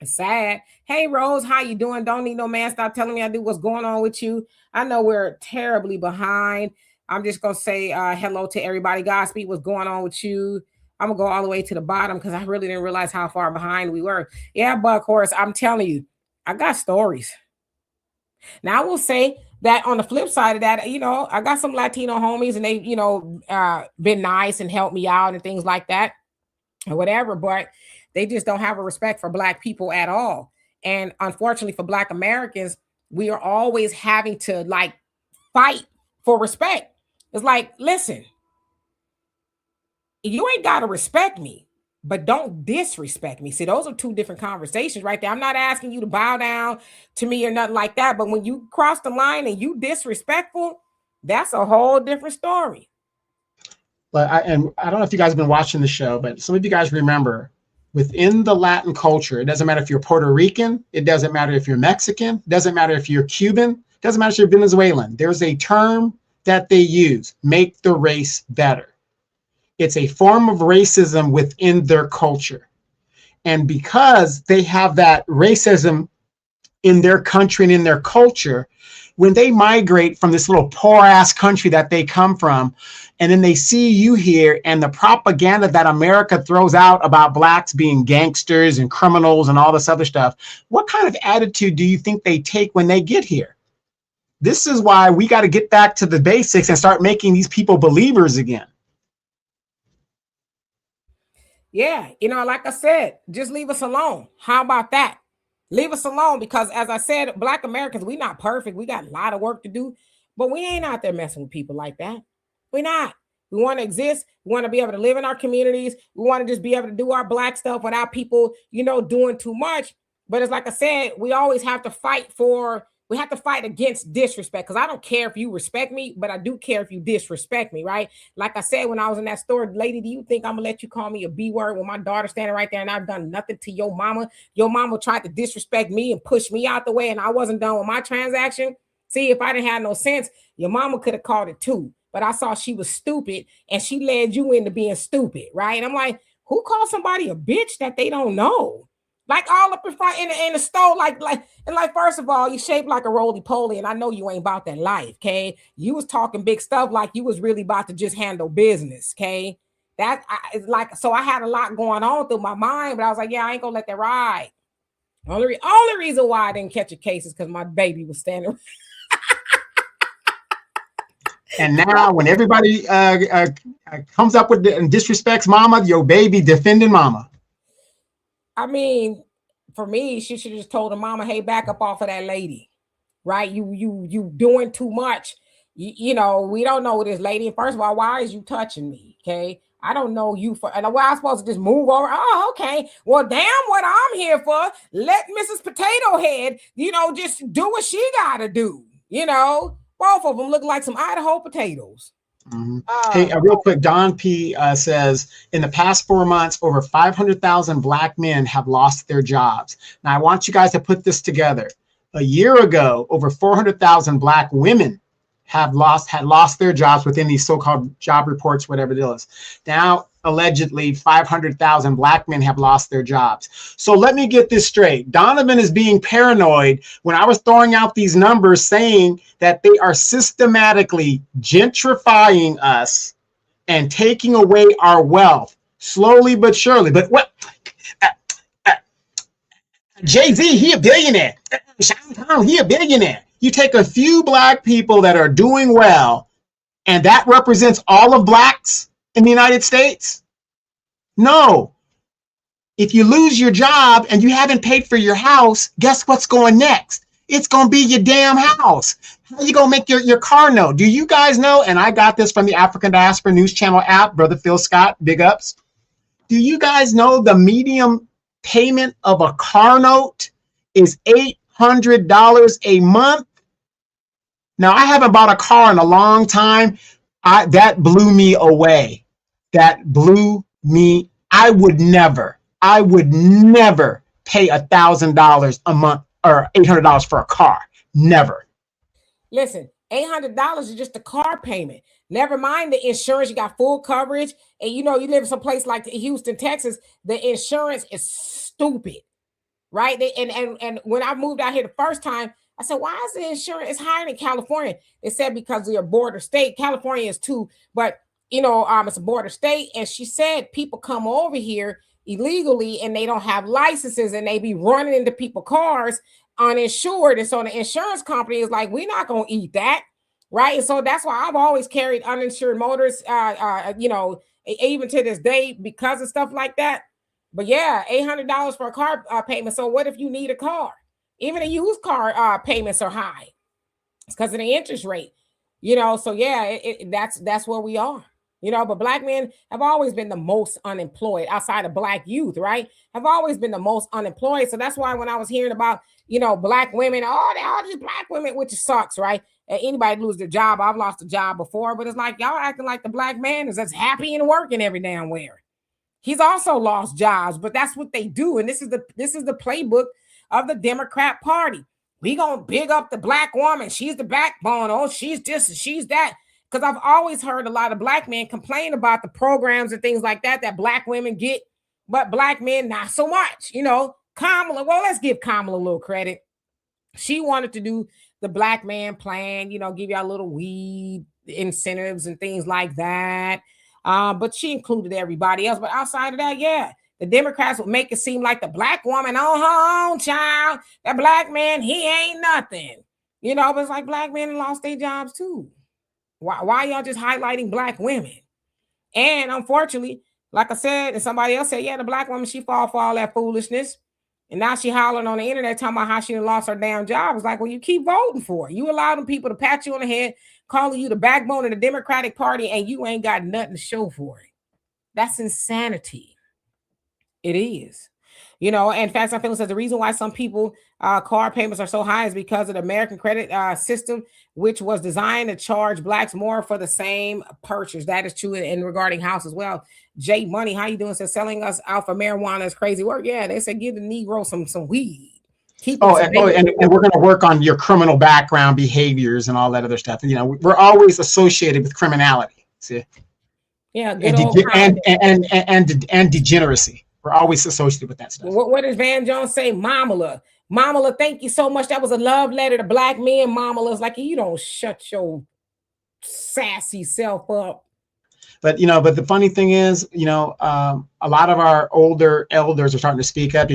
It's sad. Hey, Rose, how you doing? Don't need no man. Stop telling me I do. What's going on with you? I know we're terribly behind. I'm just going to say hello to everybody. Godspeed, what's going on with you? I'm going to go all the way to the bottom because I really didn't realize how far behind we were. Yeah, but of course, I'm telling you, I got stories. Now, I will say that on the flip side of that, you know, I got some Latino homies and they, you know, been nice and helped me out and things like that or whatever, but they just don't have a respect for Black people at all. And unfortunately for Black Americans, we are always having to like fight for respect. It's like, listen, you ain't got to respect me, but don't disrespect me. See, those are two different conversations right there. I'm not asking you to bow down to me or nothing like that. But when you cross the line and you disrespectful, that's a whole different story. But I don't know if you guys have been watching the show, but some of you guys remember within the Latin culture, it doesn't matter if you're Puerto Rican, it doesn't matter if you're Mexican, it doesn't matter if you're Cuban, it doesn't matter if you're Venezuelan. There's a term that they use, make the race better. It's a form of racism within their culture. And because they have that racism in their country and in their culture, when they migrate from this little poor ass country that they come from, and then they see you here and the propaganda that America throws out about Blacks being gangsters and criminals and all this other stuff, what kind of attitude do you think they take when they get here? This is why we got to get back to the basics and start making these people believers again. Yeah, you know, like I said, just leave us alone. How about that? Leave us alone because, as I said, Black Americans, we not perfect. We got a lot of work to do, but we ain't out there messing with people like that. We're not. We want to exist. We want to be able to live in our communities. We want to just be able to do our Black stuff without people, you know, doing too much. But it's like I said, we always have to fight against disrespect, because I don't care if you respect me, but I do care if you disrespect me, right? Like I said, when I was in that store, lady, do you think I'm gonna let you call me a B word when my daughter's standing right there and I've done nothing to your mama? Your mama tried to disrespect me and push me out the way and I wasn't done with my transaction. See, if I didn't have no sense, your mama could have called it too. But I saw she was stupid and she led you into being stupid, right? And I'm like, who calls somebody a bitch that they don't know? Like all up in front in the store, like, first of all, you shaped like a roly-poly, and I know you ain't about that life, okay? You was talking big stuff like you was really about to just handle business, okay? So I had a lot going on through my mind, but I was like, yeah, I ain't gonna let that ride. Only reason why I didn't catch a case is because my baby was standing. And now when everybody comes up with and disrespects mama, your baby defending mama. I mean, for me, she should have just told her mama, hey, back up off of that lady, right? You doing too much. You know, we don't know this lady. And first of all, why is you touching me? Okay. I don't know you for, and I'm supposed to just move over. Oh, okay. Well, damn what I'm here for. Let Mrs. Potato Head, you know, just do what she got to do. You know, both of them look like some Idaho potatoes. Mm-hmm. Hey, real quick, Don P says, in the past 4 months, over 500,000 Black men have lost their jobs. Now, I want you guys to put this together. A year ago, over 400,000 Black women had lost their jobs within these so-called job reports, whatever it is. Now, allegedly, 500,000 Black men have lost their jobs. So let me get this straight. Donovan is being paranoid when I was throwing out these numbers saying that they are systematically gentrifying us and taking away our wealth slowly but surely. But what? Jay-Z, he a billionaire. He a billionaire. You take a few Black people that are doing well, and that represents all of Blacks in the United States? No. If you lose your job and you haven't paid for your house, guess what's going next? It's going to be your damn house. How are you going to make your car note? Do you guys know? And I got this from the African Diaspora News Channel app, Brother Phil Scott, big ups. Do you guys know the median payment of a car note is $800 a month? Now, I haven't bought a car in a long time. That blew me away. That blew me. I would never pay $1,000 a month or $800 for a car. Never. Listen, $800 is just the car payment. Never mind the insurance. You got full coverage. And you know, you live in some place like Houston, Texas, the insurance is stupid, right? And when I moved out here the first time, I said, why is the insurance is higher than California? They said because of your border state. California is too, but it's a border state. And she said people come over here illegally and they don't have licenses and they be running into people's cars uninsured. And so the insurance company is like, we're not going to eat that. Right. And so that's why I've always carried uninsured motorists, even to this day because of stuff like that. But yeah, $800 for a car payment. So what if you need a car? Even a used car payments are high. It's because of the interest rate, So yeah, that's where we are, But Black men have always been the most unemployed outside of Black youth, right? Have always been the most unemployed. So that's why when I was hearing about, Black women, they're all just Black women, which sucks, right? Anybody lose their job. I've lost a job before, but it's like y'all acting like the Black man is just happy and working every damn where. He's also lost jobs, but that's what they do. And this is the playbook of the Democrat Party. We gonna big up the Black woman. She's the backbone. Oh, she's this and she's that. Because I've always heard a lot of Black men complain about the programs and things like that Black women get, but Black men not so much. Kamala. Well, let's give Kamala a little credit. She wanted to do the Black man plan. Give y'all a little weed incentives and things like that. But she included everybody else. But outside of that, yeah, the Democrats would make it seem like the Black woman on her own, child. That Black man, he ain't nothing. But it's like Black men lost their jobs too. Why y'all just highlighting Black women? And unfortunately, like I said, and somebody else said, yeah, the Black woman, she fall for all that foolishness. And now she hollering on the internet talking about how she lost her damn job. It's like, well, you keep voting for it. You allow them people to pat you on the head, calling you the backbone of the Democratic Party, and you ain't got nothing to show for it. That's insanity. It is. And Facts and Feelings says the reason why some people car payments are so high is because of the American credit system, which was designed to charge Blacks more for the same purchase. That is true in regarding house as well. Jay Money, how you doing? Says selling us out for marijuana is crazy work. Yeah, they said give the Negro some weed. And we're going to work on your criminal background behaviors and all that other stuff. We're always associated with criminality. See? Yeah, and degeneracy. We're always associated with that stuff. What does Van Jones say? Mamala, thank you so much. That was a love letter to Black men. Mamala's like, you don't shut your sassy self up. But the funny thing is, a lot of our older elders are starting to speak up.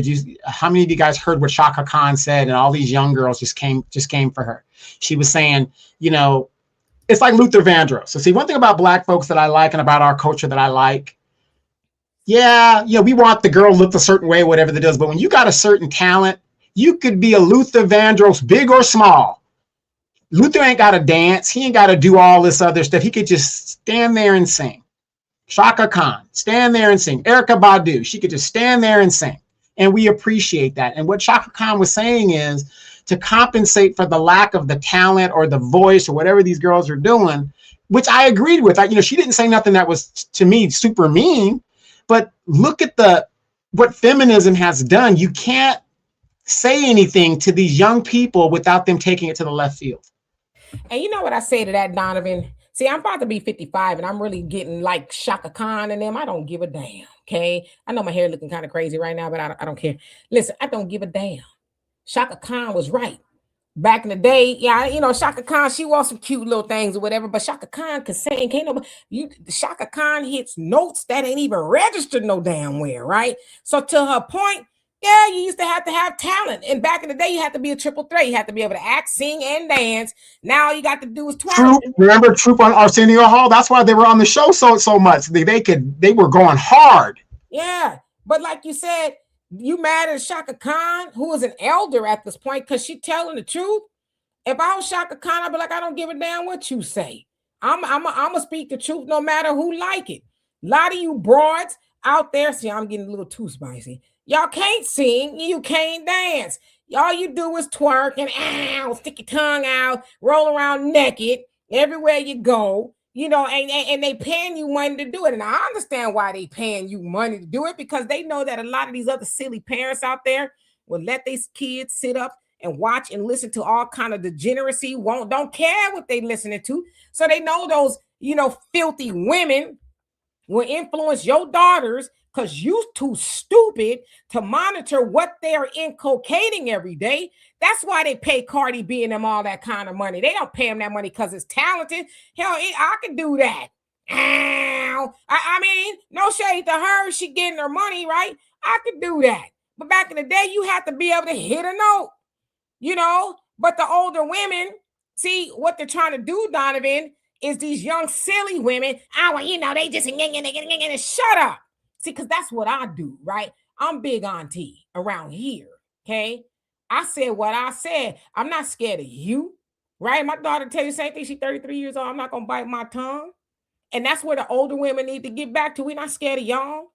How many of you guys heard what Shaka Khan said? And all these young girls just came for her. She was saying, it's like Luther Vandross. So see, one thing about Black folks that I like and about our culture that I like. Yeah, we want the girl look a certain way, whatever that does. But when you got a certain talent, you could be a Luther Vandross, big or small. Luther ain't got to dance. He ain't got to do all this other stuff. He could just stand there and sing. Shaka Khan, stand there and sing. Erykah Badu, she could just stand there and sing. And we appreciate that. And what Shaka Khan was saying is to compensate for the lack of the talent or the voice or whatever these girls are doing, which I agreed with. She didn't say nothing that was, to me, super mean. But look at what feminism has done. You can't say anything to these young people without them taking it to the left field. And you know what I say to that, Donovan? See, I'm about to be 55 and I'm really getting like Shaka Khan and them. I don't give a damn, okay? I know my hair looking kind of crazy right now, but I don't care. Listen, I don't give a damn. Shaka Khan was right. Back in the day, yeah, Shaka Khan, she wore some cute little things or whatever, but Shaka Khan can sing. Shaka Khan hits notes that ain't even registered no damn where, right? So to her point, yeah, you used to have talent. And back in the day, you had to be a triple threat. You had to be able to act, sing, and dance. Now all you got to do is twerk. Remember Troop on Arsenio Hall? That's why they were on the show so much. They were going hard. Yeah, but like you said, you mad at Shaka Khan, who is an elder at this point, because she telling the truth. If I was Shaka Khan, I'd be like, I don't give a damn what you say. I'm gonna speak the truth no matter who like it. A lot of you broads out there, see, I'm getting a little too spicy. Y'all can't sing, you can't dance. All you do is twerk and stick your tongue out, roll around naked everywhere you go. And they paying you money to do it. And I understand why they paying you money to do it, because they know that a lot of these other silly parents out there will let these kids sit up and watch and listen to all kind of degeneracy, don't care what they listening to. So they know those, filthy women will influence your daughters because you too stupid to monitor what they're inculcating every day. That's why they pay Cardi B and them all that kind of money. They don't pay them that money because it's talented. Hell, I could do that. I mean, no shade to her. She getting her money, right? I could do that. But back in the day, you had to be able to hit a note, But the older women, see, what they're trying to do, Donovan, is these young, silly women, they just, shut up. See, because that's what I do, right? I'm big auntie around here, okay? I said what I said. I'm not scared of you, right? My daughter tell you the same thing. She's 33 years old. I'm not going to bite my tongue. And that's where the older women need to get back to. We're not scared of y'all.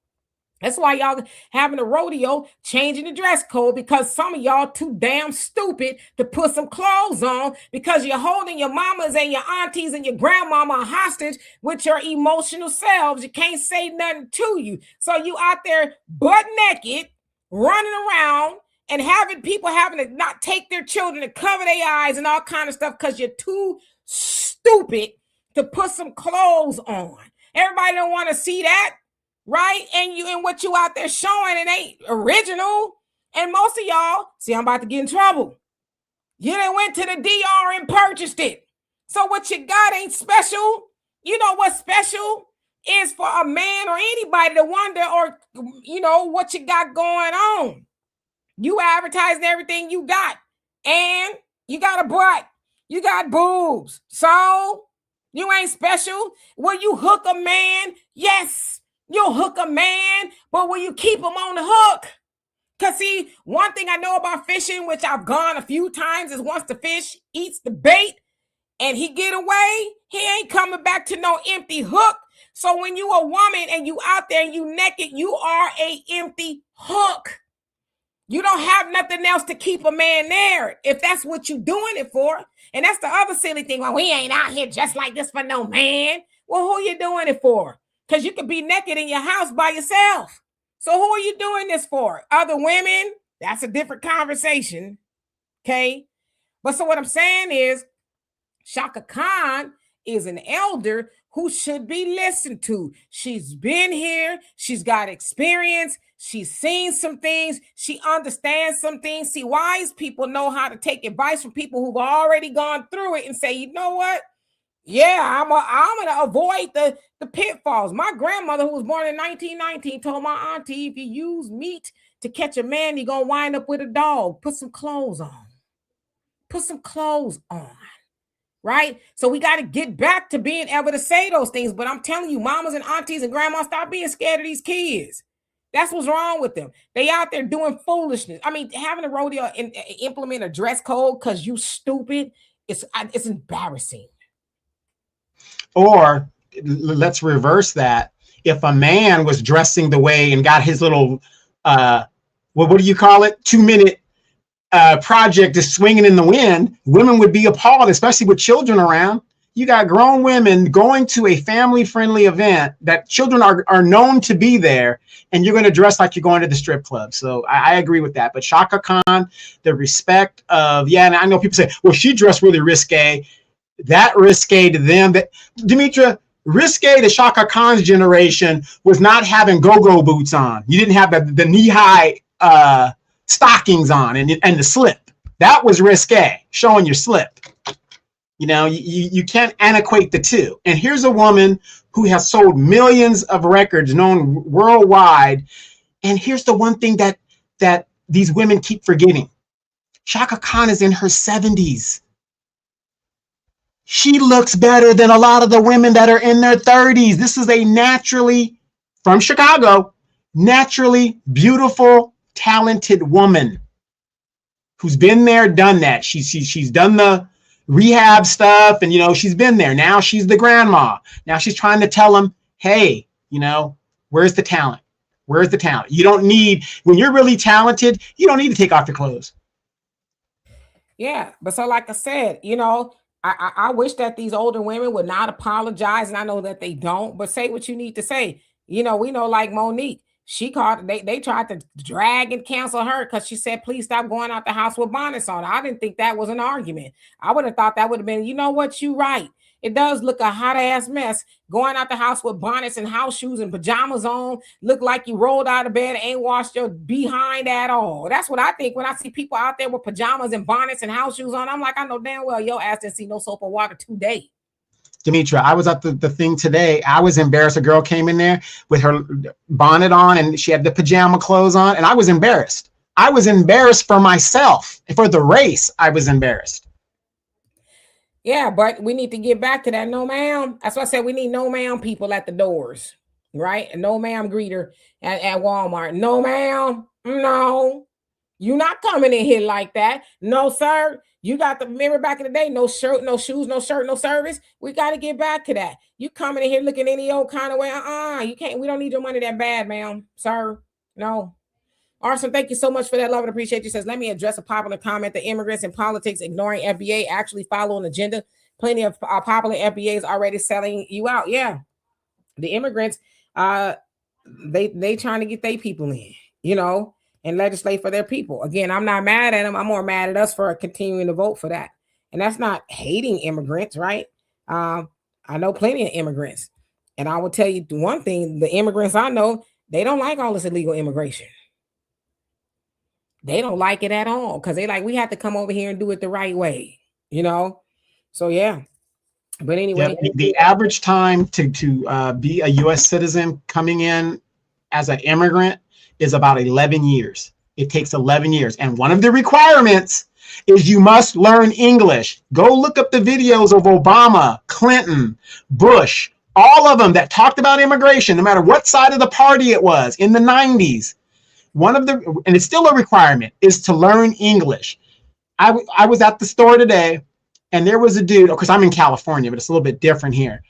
That's why y'all having a rodeo, changing the dress code, because some of y'all too damn stupid to put some clothes on because you're holding your mamas and your aunties and your grandmama hostage with your emotional selves. You can't say nothing to you. So you out there butt naked, running around and having people having to not take their children to cover their eyes and all kind of stuff because you're too stupid to put some clothes on. Everybody don't want to see that. Right? And what you out there showing, it ain't original. And most of y'all, see, I'm about to get in trouble. You done went to the DR and purchased it. So what you got ain't special. You know what's special is for a man or anybody to wonder, or, what you got going on. You advertising everything you got. And you got a butt. You got boobs. So you ain't special. Will you hook a man? Yes. You'll hook a man, but will you keep him on the hook? Because see, one thing I know about fishing, which I've gone a few times, is once the fish eats the bait and he get away, he ain't coming back to no empty hook. So when you a woman and you out there and you naked, you are a empty hook. You don't have nothing else to keep a man there if that's what you doing it for. And that's the other silly thing. Well, we ain't out here just like this for no man. Well, who you doing it for? Because you could be naked in your house by yourself. So who are you doing this for? Other women? That's a different conversation. Okay. But so what I'm saying is Shaka Khan is an elder who should be listened to. She's been here. She's got experience. She's seen some things. She understands some things. See, wise people know how to take advice from people who've already gone through it and say, you know what? Yeah, I'm gonna avoid the pitfalls. My grandmother, who was born in 1919, told my auntie, if you use meat to catch a man, you're gonna wind up with a dog. Put some clothes on. Put some clothes on. Right? So we got to get back to being able to say those things. But I'm telling you, mamas and aunties and grandmas, stop being scared of these kids. That's what's wrong with them. They out there doing foolishness. I mean, having a rodeo and implement a dress code because you stupid, it's embarrassing. Or let's reverse that. If a man was dressing the way and got his little, what do you call it? 2-minute project is swinging in the wind, women would be appalled, especially with children around. You got grown women going to a family-friendly event that children are known to be there, and you're going to dress like you're going to the strip club. So I agree with that. But Shaka Khan, the respect of, and I know people say, well, she dressed really risque. That risque to them, that Demetra, risque to Shaka Khan's generation was not having go-go boots on. You didn't have the knee-high stockings on and the slip. That was risque, showing your slip. You can't equate the two. And here's a woman who has sold millions of records, known worldwide. And here's the one thing that these women keep forgetting. Shaka Khan is in her 70s. She looks better than a lot of the women that are in their 30s. This is a naturally, from Chicago, naturally beautiful, talented woman who's been there, done that. She's done the rehab stuff, and she's been there. Now she's the grandma. Now she's trying to tell them, hey, where's the talent? Where's the talent? You don't need, when you're really talented, you don't need to take off your clothes. Yeah, but so like I said, I wish that these older women would not apologize, and I know that they don't, but say what you need to say. We know like Monique, She called, they tried to drag and cancel her because she said, please stop going out the house with bonnets on. I didn't think that was an argument. I would have thought that would have been, you know what, you right. It does look a hot ass mess going out the house with bonnets and house shoes and pajamas on. Look like you rolled out of bed and ain't washed your behind at all. That's what I think when I see people out there with pajamas and bonnets and house shoes on. I'm like, I know damn well your ass didn't see no soap or water today. Demetra, I was at the thing today. I was embarrassed. A girl came in there with her bonnet on and she had the pajama clothes on, and I was embarrassed. I was embarrassed for myself. For the race, I was embarrassed. Yeah, but we need to get back to that. No, ma'am. That's why I said we need no, ma'am people at the doors, right? And no, ma'am greeter at Walmart. No, ma'am. No, you're not coming in here like that. No, sir. You got the mirror back in the day. No shirt, no shoes, no shirt, no service. We got to get back to that. You coming in here looking any old kind of way. You can't. We don't need your money that bad, ma'am. Sir. No. Arson, thank you so much for that. Love and appreciate you. Says, let me address a popular comment. The immigrants in politics ignoring FBA actually follow an agenda. Plenty of popular FBAs already selling you out. Yeah. The immigrants, they trying to get their people in, you know, and legislate for their people. Again, I'm not mad at them. I'm more mad at us for continuing to vote for that. And that's not hating immigrants, right? I know plenty of immigrants. And I will tell you one thing, the immigrants I know, they don't like all this illegal immigration. They don't like it at all because they like, we have to come over here and do it the right way, you know? So, yeah. But anyway. Yeah, the average time to be a U.S. citizen coming in as an immigrant is about 11 years. It takes 11 years. And one of the requirements is you must learn English. Go look up the videos of Obama, Clinton, Bush, all of them that talked about immigration, no matter what side of the party it was in the 90s. One of the, and it's still a requirement, is to learn English. I was at the store today and there was a dude, because I'm in California, but it's a little bit different here.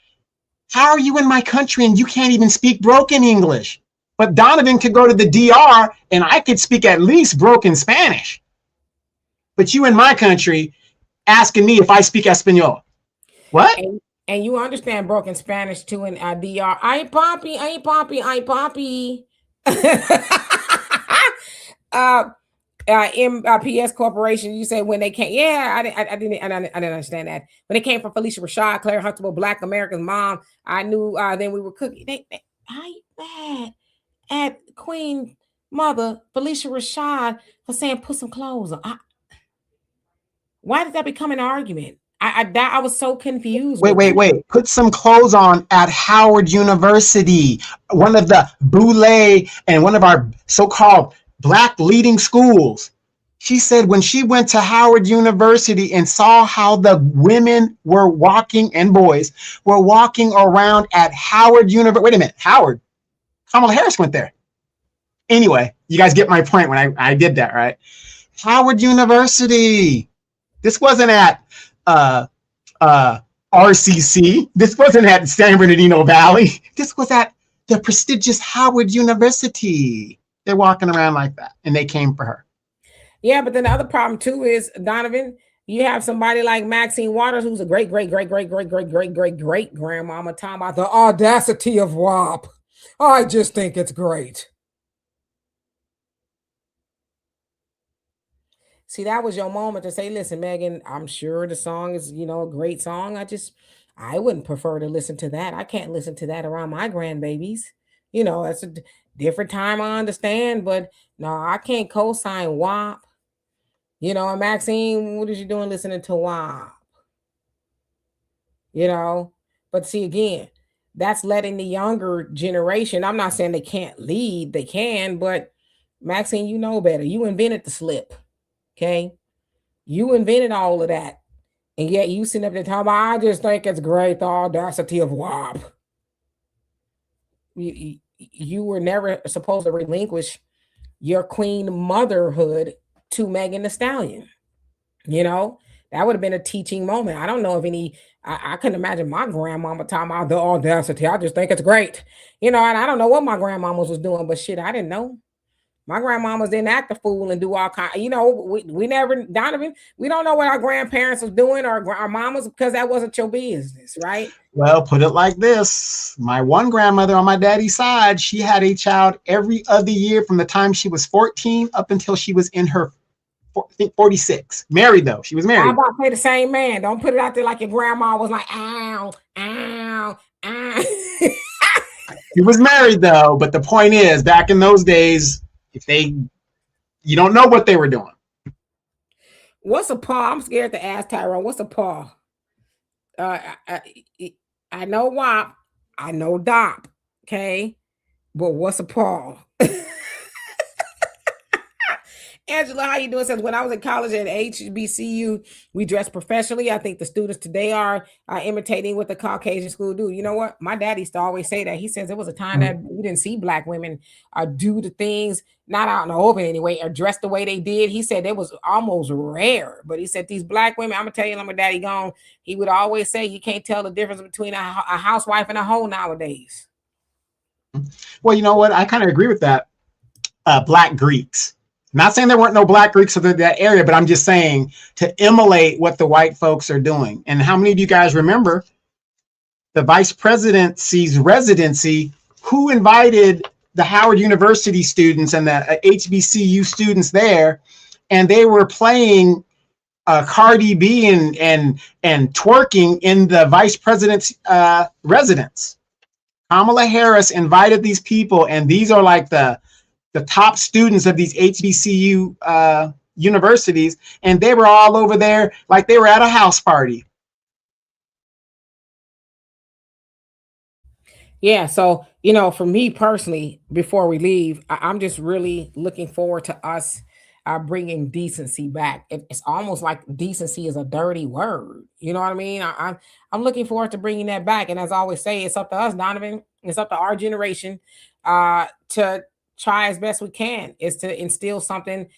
How are you in my country and you can't even speak broken English? But Donovan could go to the DR and I could speak at least broken Spanish. But you in my country asking me if I speak Espanol. What? And you understand broken Spanish too in DR. Ay papi, ay papi, ay papi. PS Corporation, you say when they came, yeah, I didn't understand that. When they came from Felicia Rashad, Claire Huxtable, Black American mom, I knew then we were cooking. I mad at Queen Mother Felicia Rashad for saying put some clothes on. Why did that become an argument? I was so confused. Wait. Put some clothes on at Howard University, one of the Boulay and one of our so-called Black leading schools. She said when she went to Howard University and saw how the women were walking and boys were walking around at Howard University. Wait a minute, Howard. Kamala Harris went there. Anyway, you guys get my point when I did that, right? Howard University. This wasn't at RCC. This wasn't at San Bernardino Valley. This was at the prestigious Howard University. They're walking around like that, and they came for her. Yeah, but then the other problem too is, Donovan, you have somebody like Maxine Waters, who's a great grandmama, talking about the audacity of WAP. I just think it's great. See, that was your moment to say, listen, Megan, I'm sure the song is, a great song. I wouldn't prefer to listen to that. I can't listen to that around my grandbabies. That's a different time, I understand, but no, I can't co-sign WAP. And Maxine, what is you doing listening to WAP? But see, again, that's letting the younger generation, I'm not saying they can't lead, they can, but Maxine, you know better. You invented the slip. Okay, you invented all of that, and yet you sitting up there talking about, I just think it's great, the audacity of WAP. You were never supposed to relinquish your queen motherhood to Megan Thee Stallion. That would have been a teaching moment. I don't know if I couldn't imagine my grandmama talking about the audacity. I just think it's great. And I don't know what my grandmama was doing, but shit, I didn't know. My grandmamas didn't act a fool and do all kind. You know, we never, Donovan, we don't know what our grandparents was doing or our mamas because that wasn't your business, right? Well, put it like this. My one grandmother on my daddy's side, she had a child every other year from the time she was 14 up until she was in her, I think, 46. Married, though. She was married. I'm about to say the same man. Don't put it out there like your grandma was like, ow, ow, ow. He was married, though. But the point is, back in those days, you don't know what they were doing. What's a paw? I'm scared to ask Tyrone. What's a paw? I know WAP. I know DOP. Okay. But what's a paw? Angela, how you doing? Says, when I was in college at HBCU, we dressed professionally. I think the students today are imitating what the Caucasian school do. You know what? My dad used to always say that. He says there was a time that we didn't see black women do the things, not out in the open anyway, or dress the way they did. He said it was almost rare. But he said these black women, I'm going to tell you, my daddy gone, he would always say you can't tell the difference between a housewife and a hoe nowadays. Well, you know what? I kind of agree with that. Black Greeks. Not saying there weren't no black Greeks in that area, but I'm just saying to emulate what the white folks are doing. And how many of you guys remember the vice presidency's residency? Who invited the Howard University students and the HBCU students there? And they were playing Cardi B and twerking in the vice president's residence. Kamala Harris invited these people, and these are like the top students of these HBCU universities, and they were all over there like they were at a house party. Yeah, so, you know, for me personally, before we leave, I'm just really looking forward to us bringing decency back. It's almost like decency is a dirty word. You know what I mean? I'm looking forward to bringing that back. And as I always say, it's up to us, Donovan. It's up to our generation to try as best we can, is to instill something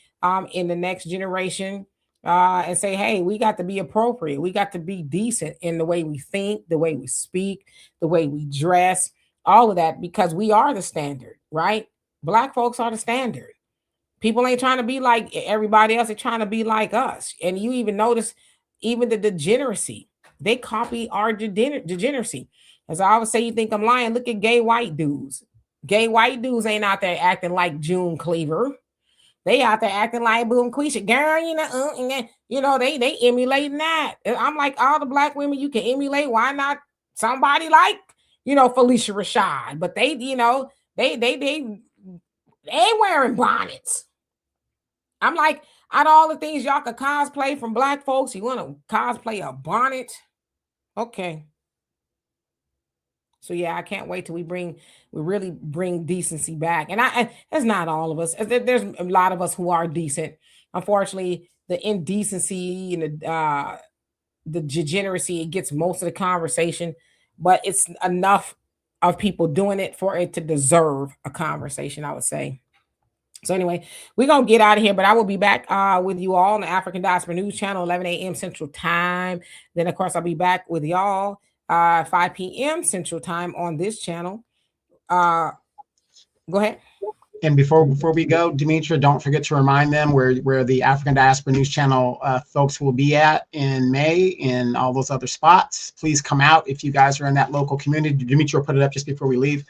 in the next generation and say, hey, we got to be appropriate. We got to be decent in the way we think, the way we speak, the way we dress, all of that, because we are the standard, right? Black folks are the standard. People ain't trying to be like everybody else. They're trying to be like us. And you even notice even the degeneracy. They copy our degeneracy. As I always say, you think I'm lying. Look at gay white dudes. Gay white dudes ain't out there acting like June Cleaver. They out there acting like Boom Quisha. Girl, they emulating that. I'm like, all the black women you can emulate. Why not somebody like, Felicia Rashad? But they wearing bonnets. I'm like, out of all the things y'all could cosplay from black folks, you want to cosplay a bonnet? Okay. So yeah, I can't wait till we really bring decency back. And it's not all of us. There's a lot of us who are decent. Unfortunately, the indecency and the degeneracy, it gets most of the conversation, but it's enough of people doing it for it to deserve a conversation, I would say. So anyway, we're going to get out of here, but I will be back with you all on the African Diaspora News Channel, 11 a.m. Central Time. Then, of course, I'll be back with y'all 5 p.m. Central Time on this channel. Go ahead. And before we go, Demetra, don't forget to remind them where the African Diaspora News Channel folks will be at in May and all those other spots. Please come out if you guys are in that local community. Demetra will put it up just before we leave.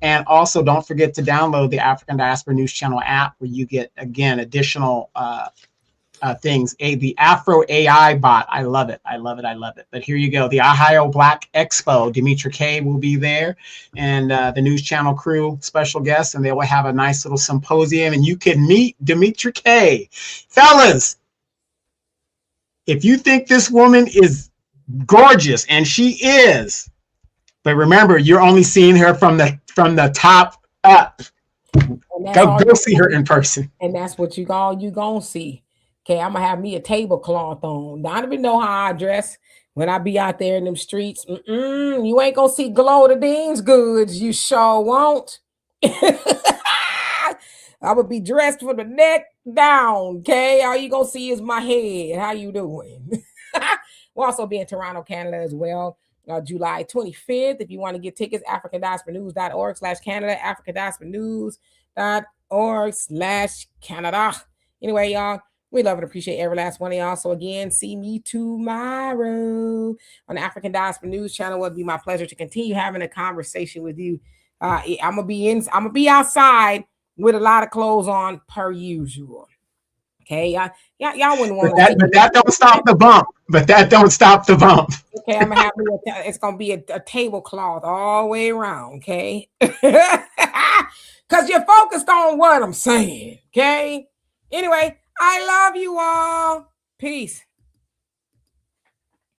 And also, don't forget to download the African Diaspora News Channel app, where you get, again, additional things. The Afro AI bot. I love it. I love it. I love it. But here you go. The Ohio Black Expo. Demetra K will be there, and the News Channel crew, special guests, and they will have a nice little symposium, and you can meet Demetra K. Fellas, if you think this woman is gorgeous, and she is, but remember, you're only seeing her from the top up. Go see her in person. And that's what you gonna see. Okay, I'm gonna have me a tablecloth on. I don't even know how I dress when I be out there in them streets. You ain't gonna see Glow the Dean's goods. You sure won't. I would be dressed from the neck down. Okay, all you gonna see is my head. How you doing? We'll also be in Toronto, Canada as well. July 25th. If you want to get tickets, africandiasporanews.org/Canada, africandiasporanews.org. Canada. Anyway, y'all, we love and appreciate every last one of y'all. So again, see me tomorrow on the African Diaspora News Channel. It would be my pleasure to continue having a conversation with you. I'm gonna be outside with a lot of clothes on per usual. Okay, y'all wouldn't want to. But that don't stop the bump. But that don't stop the bump. Okay, I'm gonna have it's gonna be a tablecloth all the way around. Okay, because you're focused on what I'm saying. Okay. Anyway, I love you all. Peace.